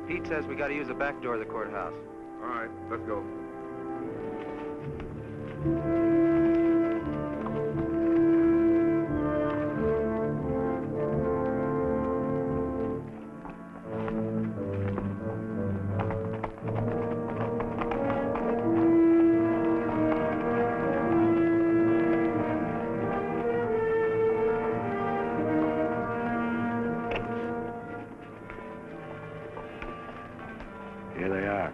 Pete says we gotta use the back door of the courthouse. All right, let's go. Here they are.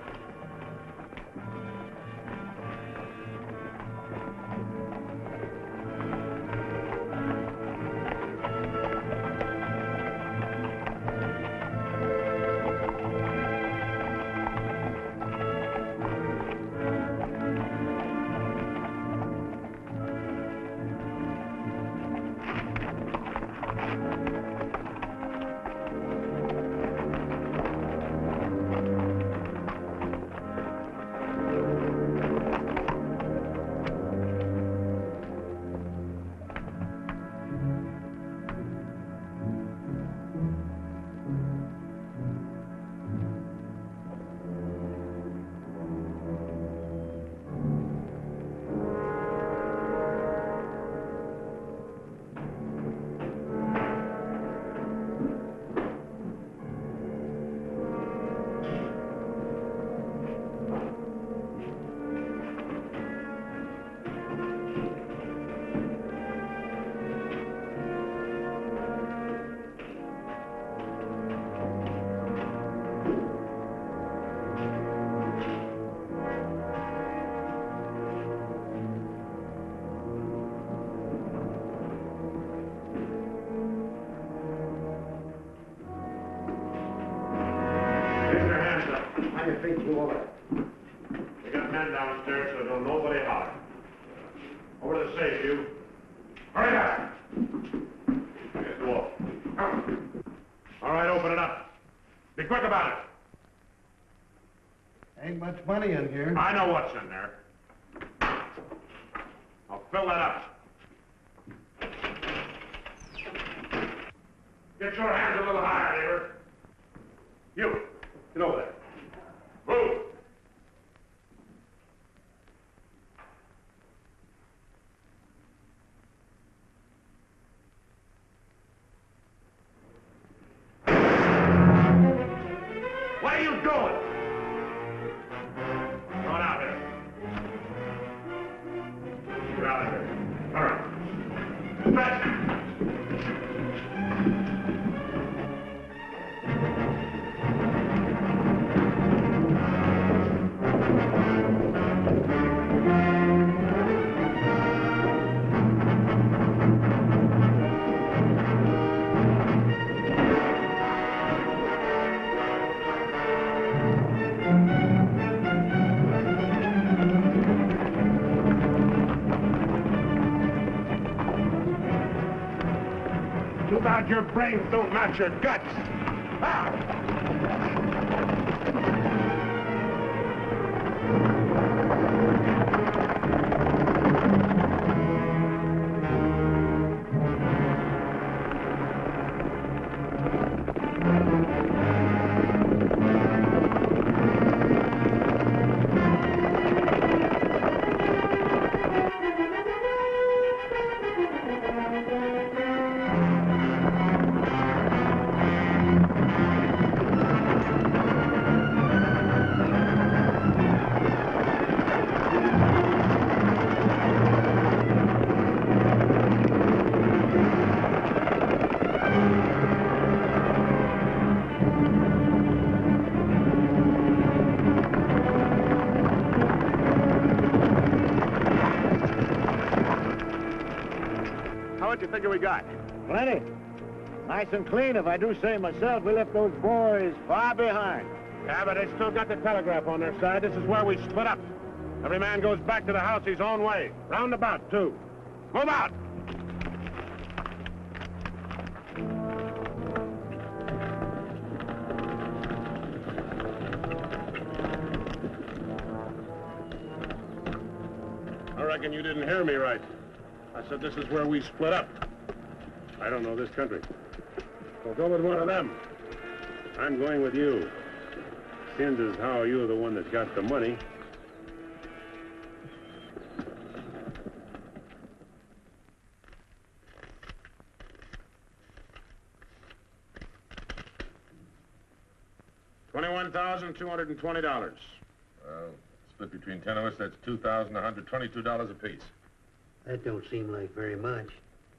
your feet through all that. We got men downstairs, so don't nobody holler. Over to the safe, you. Hurry up! Here's the wall. All right, open it up. Be quick about it. Ain't much money in here. I know what's in there. I'll fill that up. Get your hands a little higher, neighbor. You, get over there. Move! What are you doing? Throw it out here. Get out of here. All right. Stretch. Too bad your brains don't match your guts. Ah! What do you figure we got? Plenty. Nice and clean, if I do say myself. We left those boys far behind. Yeah, but they still got the telegraph on their side. This is where we split up. Every man goes back to the house his own way. Roundabout, too. Move out! I reckon you didn't hear me right. I said this is where we split up. I don't know this country. So go with one of them. I'm going with you. Seems as how you're the one that's got the money. $21,220. Well, split between 10 of us, that's $2,122 apiece. That don't seem like very much.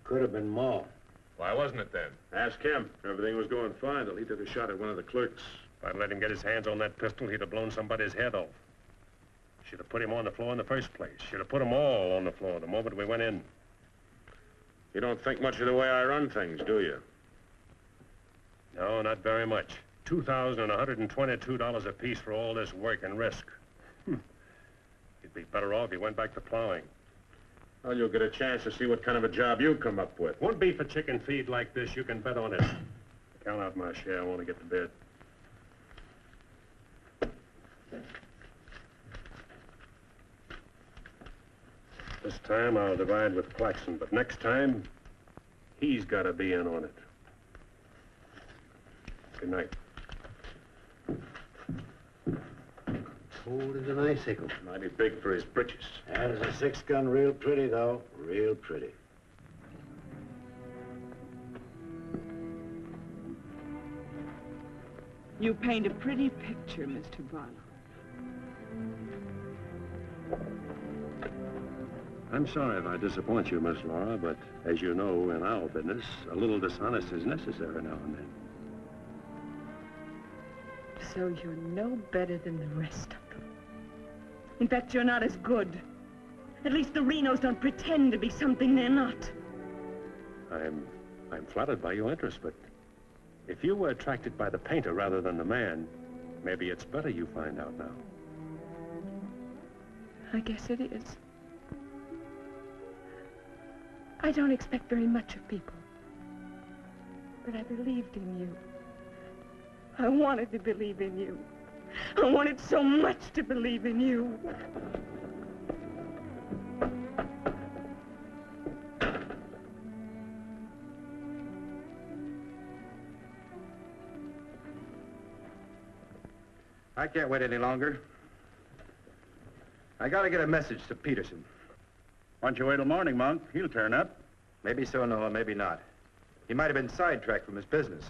Could have been more. Why wasn't it then? Ask him. Everything was going fine till he took a shot at one of the clerks. If I'd let him get his hands on that pistol, he'd have blown somebody's head off. Should have put him on the floor in the first place. Should have put them all on the floor the moment we went in. You don't think much of the way I run things, do you? No, not very much. $2,122 apiece for all this work and risk. You'd be better off if you went back to plowing. Well, you'll get a chance to see what kind of a job you come up with. One beef a chicken feed like this, you can bet on it. Count out my share. I want to get to bed. This time I'll divide with Claxon, but next time, he's got to be in on it. Good night. Cold as an icicle. Mighty big for his britches. That is a 6-gun, real pretty, though. Real pretty. You paint a pretty picture, Mr. Barlow. I'm sorry if I disappoint you, Miss Laura, but as you know, in our business, a little dishonesty is necessary now and then. So you're no better than the rest of them. In fact, you're not as good. At least the Renos don't pretend to be something they're not. I'm flattered by your interest, but if you were attracted by the painter rather than the man, Maybe it's better you find out now. I guess it is. I don't expect very much of people. But I believed in you. I wanted to believe in you. I wanted so much to believe in you. I can't wait any longer. I gotta get a message to Peterson. Why don't you wait till morning, Monk? He'll turn up. Maybe so, Noah, maybe not. He might have been sidetracked from his business.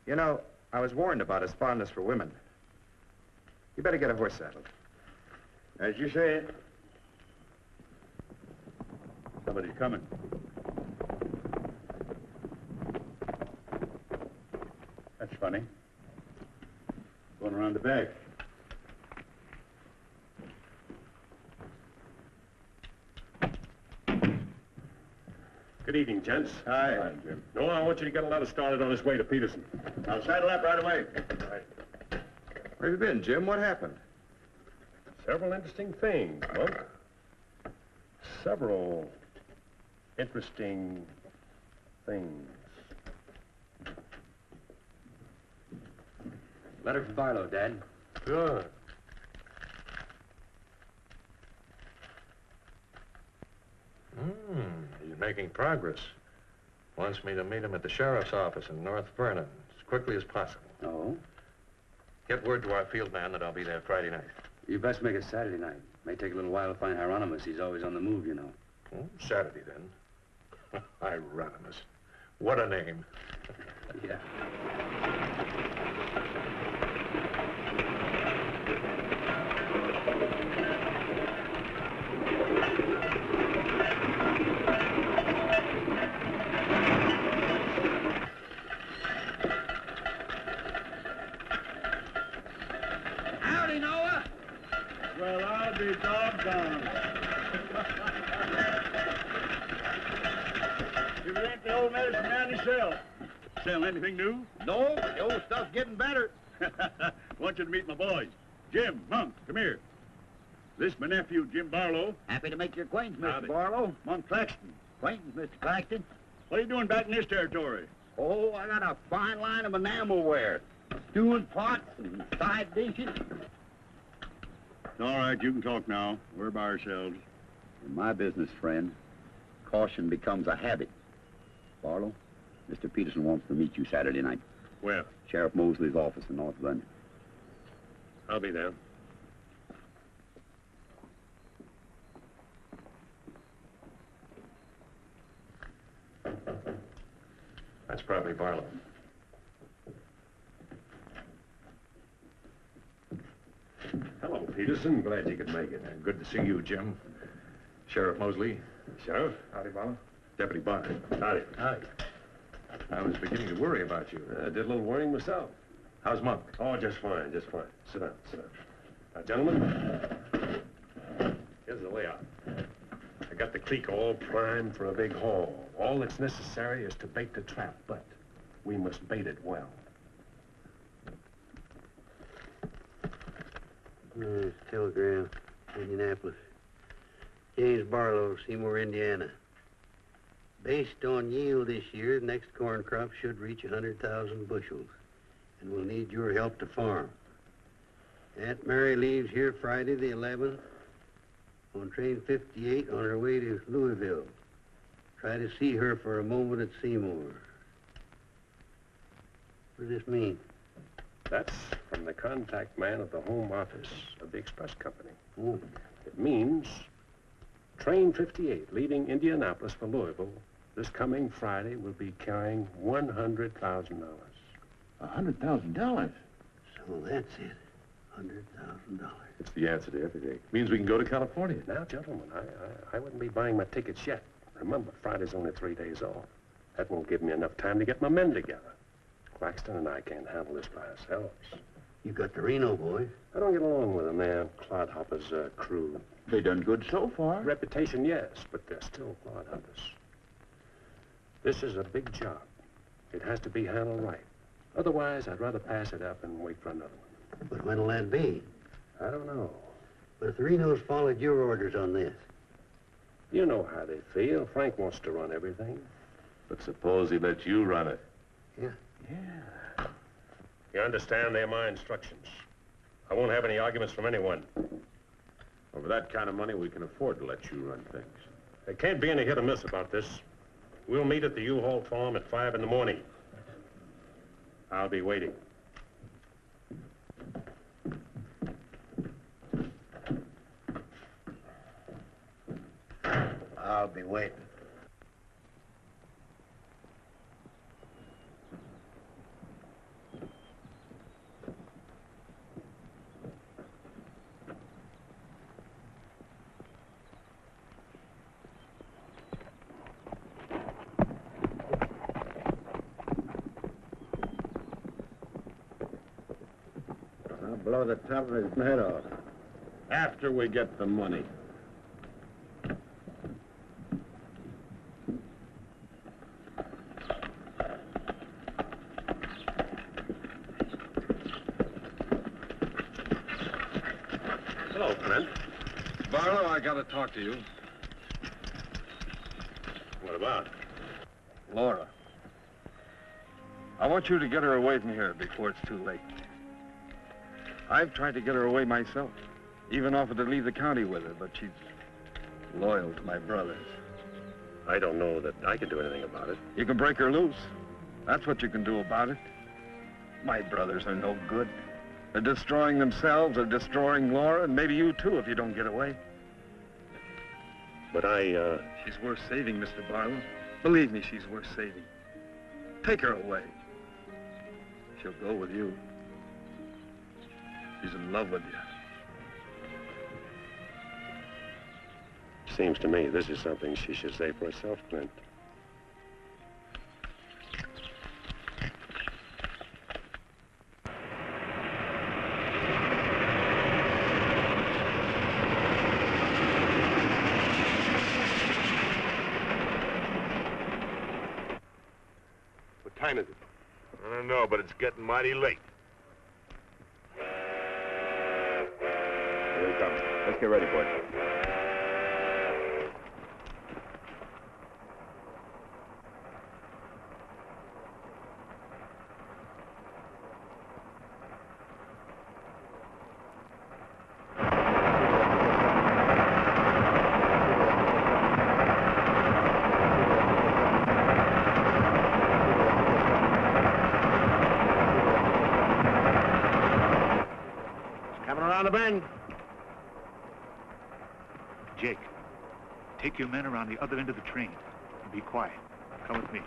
You know, I was warned about his fondness for women. You better get a horse saddled. As you say. Somebody's coming. That's funny. Going around the back. Good evening, gents. Hi, Jim. Noah, I want you to get a letter started on his way to Peterson. I'll saddle up right away. Right. Where have you been, Jim? What happened? Several interesting things, Monk. Several interesting things. Letter from Barlow, Dad. Good. He's making progress. Wants me to meet him at the sheriff's office in North Vernon as quickly as possible. Oh? Get word to our field man that I'll be there Friday night. You best make it Saturday night. May take a little while to find Hieronymus. He's always on the move, you know. Saturday, then. Hieronymus. What a name. Yeah. Howdy, Noah. Well, I'll be doggone. You ain't the old medicine man yourself. Sell anything new? No, the old stuff's getting better. Want you to meet my boys. Jim, Monk, come here. This my nephew, Jim Barlow. Happy to make your acquaintance, Mr. Howdy. Barlow. Monk Claxton. Acquaintance, Mr. Claxton. What are you doing back in this territory? Oh, I got a fine line of enamelware. Stewing pots and side dishes. All right, you can talk now. We're by ourselves. In my business, friend, caution becomes a habit. Barlow, Mr. Peterson wants to meet you Saturday night. Where? Sheriff Mosley's office in North Vernon. I'll be there. That's probably Barlow. Hello, Peterson. Glad you could make it. Good to see you, Jim. Sheriff Mosley. Sheriff? Howdy, Barlow. Deputy Barney. Howdy. Howdy. I was beginning to worry about you. I did a little worrying myself. How's Monk? Oh, just fine, just fine. Sit down, sit down. Now, gentlemen, here's the layout. I got the clique all primed for a big haul. All that's necessary is to bait the trap, but we must bait it well. Telegram, Indianapolis. James Barlow, Seymour, Indiana. Based on yield this year, the next corn crop should reach 100,000 bushels, and we'll need your help to farm. Aunt Mary leaves here Friday the 11th on train 58 on her way to Louisville. Try to see her for a moment at Seymour. What does this mean? That's from the contact man at the home office of the express company. Oh. It means train 58 leaving Indianapolis for Louisville this coming Friday will be carrying $100,000. $100,000? So that's it. $100,000. It's the answer to everything. Means we can go to California. Now, gentlemen, I wouldn't be buying my tickets yet. Remember, Friday's only 3 days off. That won't give me enough time to get my men together. Claxton and I can't handle this by ourselves. You got the Reno boys. I don't get along with them. They're clodhoppers, crew. They done good so far. Reputation, yes, but they're still clodhoppers. This is a big job. It has to be handled right. Otherwise, I'd rather pass it up and wait for another one. But when'll that be? I don't know. But if the Renos followed your orders on this. You know how they feel. Frank wants to run everything. But suppose he lets you run it. Yeah. Yeah. You understand, they're my instructions. I won't have any arguments from anyone. Over that kind of money, we can afford to let you run things. There can't be any hit or miss about this. We'll meet at the U-Haul farm at 5 in the morning. I'll be waiting. I'll be waiting. I'll blow the top of his head off. After we get the money. Hello, Clint. Barlow, I gotta talk to you. What about? Laura. I want you to get her away from here before it's too late. I've tried to get her away myself. Even offered to leave the county with her, but she's loyal to my brothers. I don't know that I can do anything about it. You can break her loose. That's what you can do about it. My brothers are no good. They're destroying themselves, they're destroying Laura, and maybe you too if you don't get away. But She's worth saving, Mr. Barlow. Believe me, she's worth saving. Take her away. She'll go with you. She's in love with you. Seems to me this is something she should say for herself, Clint. What time is it? I don't know, but it's getting mighty late. Here he comes. Let's get ready, boys. Coming around the bend. Jake, take your men around the other end of the train and be quiet. Come with me.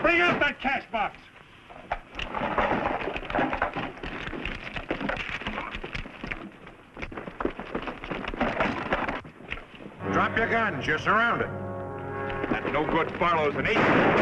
Bring out that cash box! Drop your guns. You're surrounded. That no-good Barlow's an agent.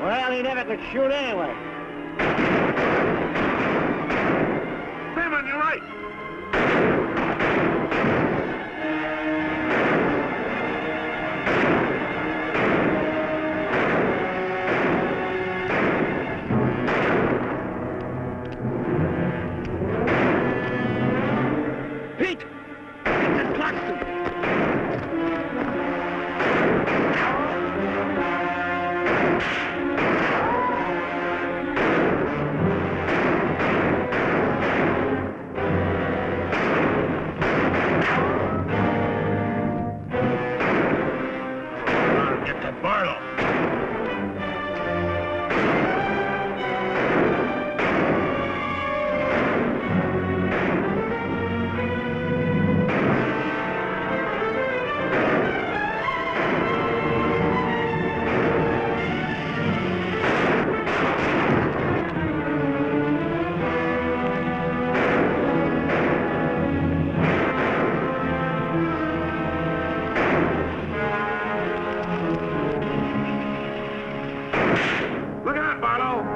Well, he never could shoot anyway. Freeman, you're right. Pete! Get this Claxton! Get to Barlow. Look out, Barlow!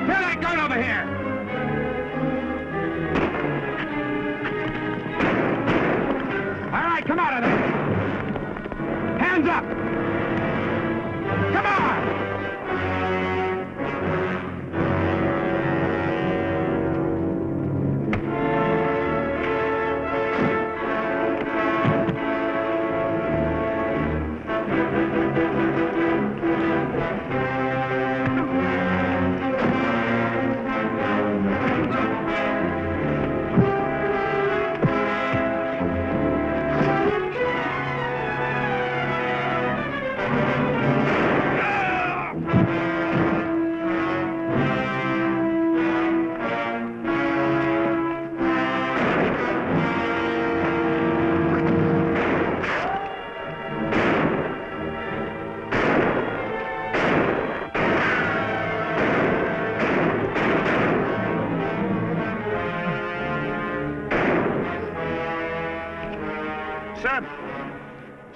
Throw that gun over here! All right, come out of there! Hands up! Come on!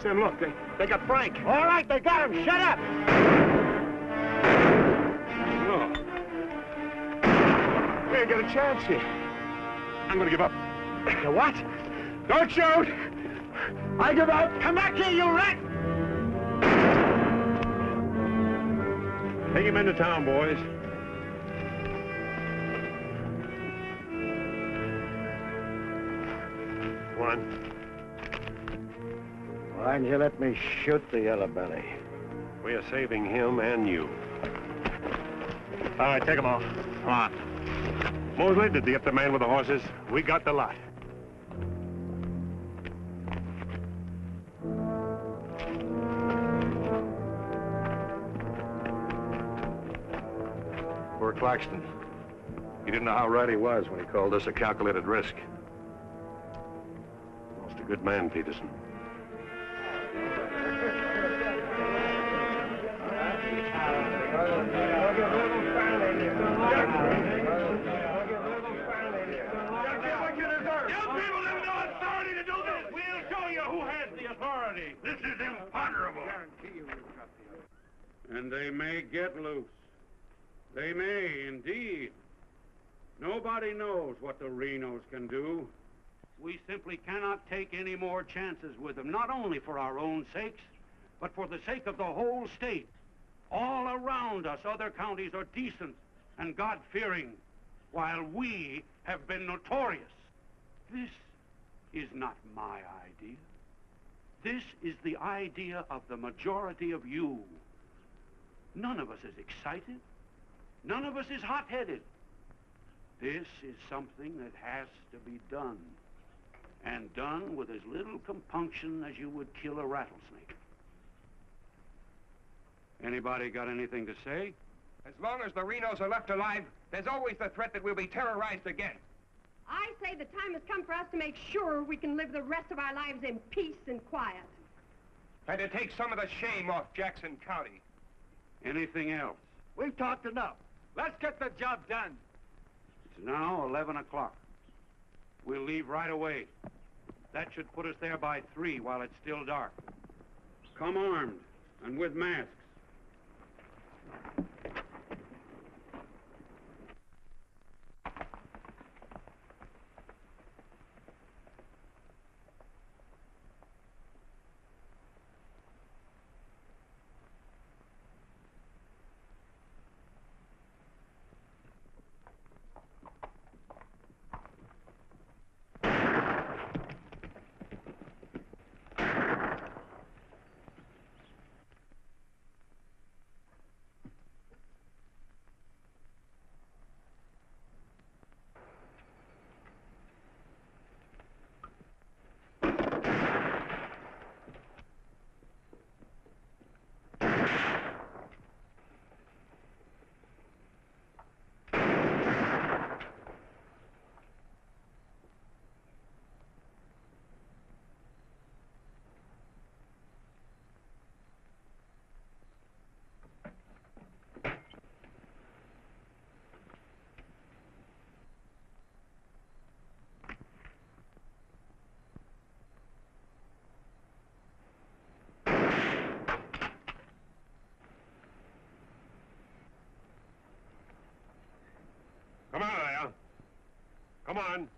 Sam, look, they got Frank. All right, they got him. Shut up! No. We ain't got a chance here. I'm gonna give up. You what? Don't shoot! I give up. Come back here, you rat! Take him into town, boys. Come on. Why didn't you let me shoot the yellow belly? We are saving him and you. All right, take them off. Come on. Mosley, did they get the man with the horses? We got the lot. Poor Claxton. He didn't know how right he was when he called this a calculated risk. Lost a good man, Peterson. This is imponderable. And they may get loose. They may, indeed. Nobody knows what the Renos can do. We simply cannot take any more chances with them, not only for our own sakes, but for the sake of the whole state. All around us, other counties are decent and God-fearing. while we have been notorious. This is not my idea. This is the idea of the majority of you. None of us is excited. None of us is hot-headed. This is something that has to be done, and done with as little compunction as you would kill a rattlesnake. Anybody got anything to say? As long as the Renos are left alive, there's always the threat that we'll be terrorized again. I say the time has come for us to make sure we can live the rest of our lives in peace and quiet. And to take some of the shame off Jackson County. Anything else? We've talked enough. Let's get the job done. It's now 11 o'clock. We'll leave right away. That should put us there by 3 while it's still dark. Come armed and with masks. Come on, there. Come on.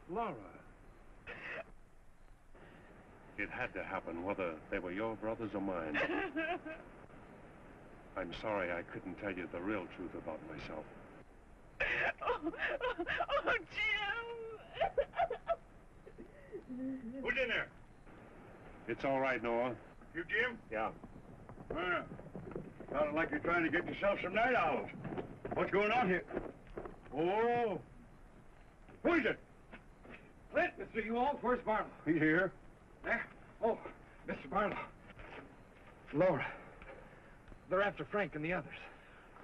Laura. It had to happen, whether they were your brothers or mine. I'm sorry I couldn't tell you the real truth about myself. Oh, Jim! Who's in there? It's all right, Noah. You, Jim? Yeah. Sounded like you're trying to get yourself some night owls. What's going on here? Oh. Who is it? Clint, Mr. Ewald, where's Barlow? He's here. There? Oh, Mr. Barlow. Laura. They're after Frank and the others.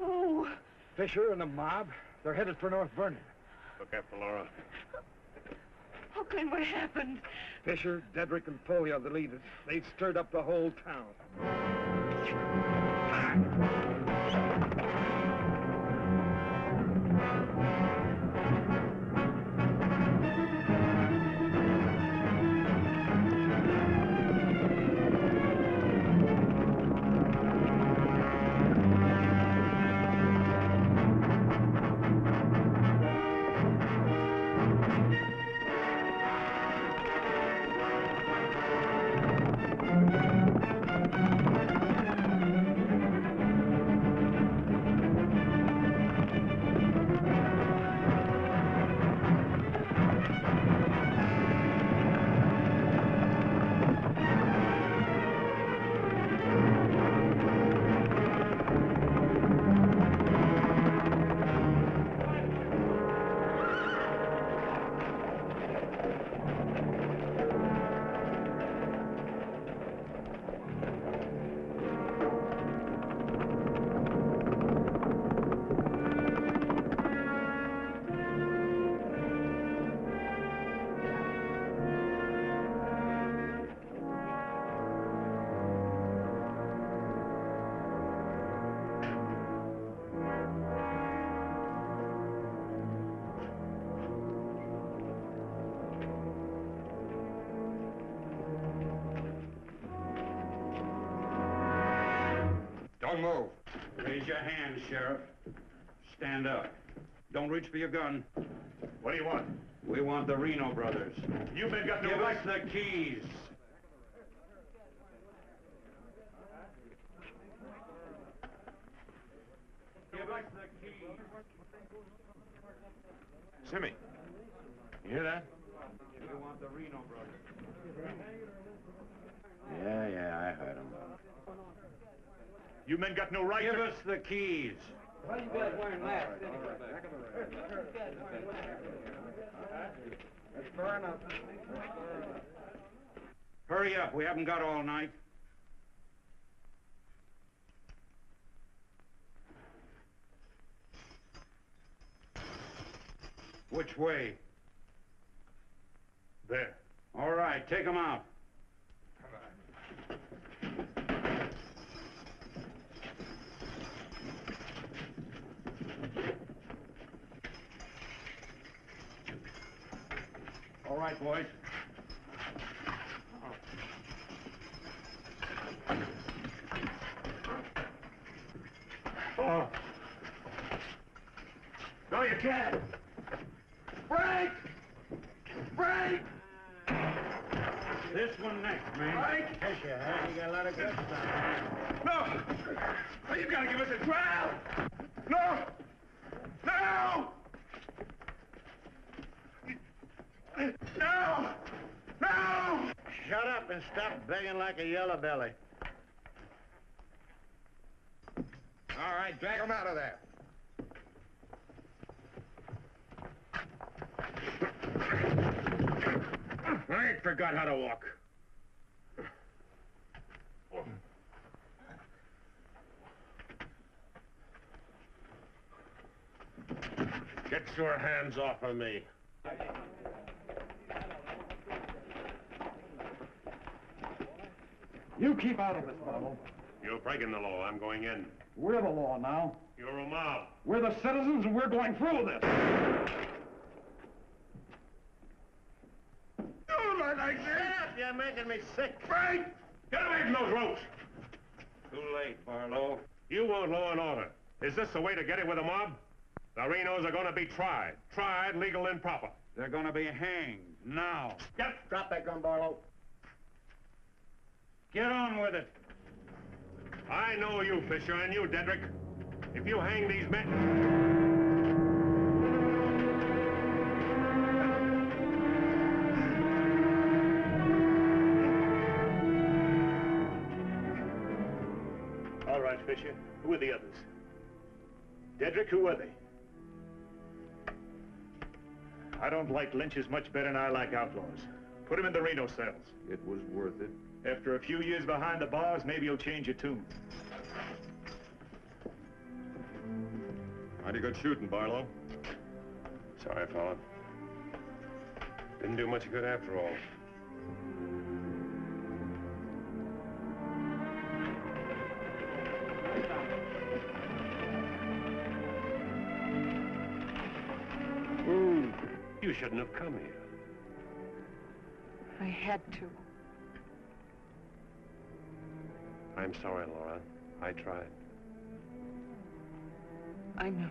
Oh. Fisher and the mob. They're headed for North Vernon. Look after Laura. Oh, Clint, what happened? Fisher, Dedrick, and Foley are the leaders. They've stirred up the whole town. Don't move. Raise your hand, Sheriff. Stand up. Don't reach for your gun. What do you want? We want the Reno brothers. You men got no Give right. us the keys. Give us the keys. Simmy, you hear that? We want the Reno brothers. Yeah, I heard him. You men got no right. Give us the keys. Why are you guys wearing masks? That's fair enough. Hurry up, we haven't got all night. Which way? There. All right, take them out. All right, boys. Oh. No, you can't. Break! Break! This one next, man. Break! Yes, you have. You got a lot of good stuff. No! Oh, you gotta give us a trial! No! No! No! No! Shut up and stop begging like a yellow belly. All right, drag him out of there. I ain't forgot how to walk. Get your hands off of me. You keep out of this, Barlow. You're breaking the law. I'm going in. We're the law now. You're a mob. We're the citizens, and we're going through this. Don't look like this. You're making me sick. Break! Get away from those ropes. Too late, Barlow. You want law and order. Is this the way to get it with a mob? The Renos are going to be tried. Tried, legal, and proper. They're gonna be hanged now. Drop that gun, Barlow. Get on with it. I know you, Fisher, and you, Dedrick. If you hang these men... All right, Fisher. Who are the others? Dedrick, who are they? I don't like lynches much better than I like outlaws. Put him in the Reno cells. It was worth it. After a few years behind the bars, maybe you'll change your tune. Mighty good shooting, Barlow. Sorry, fella. Didn't do much good after all. You shouldn't have come here. I had to. I'm sorry, Laura. I tried. I know.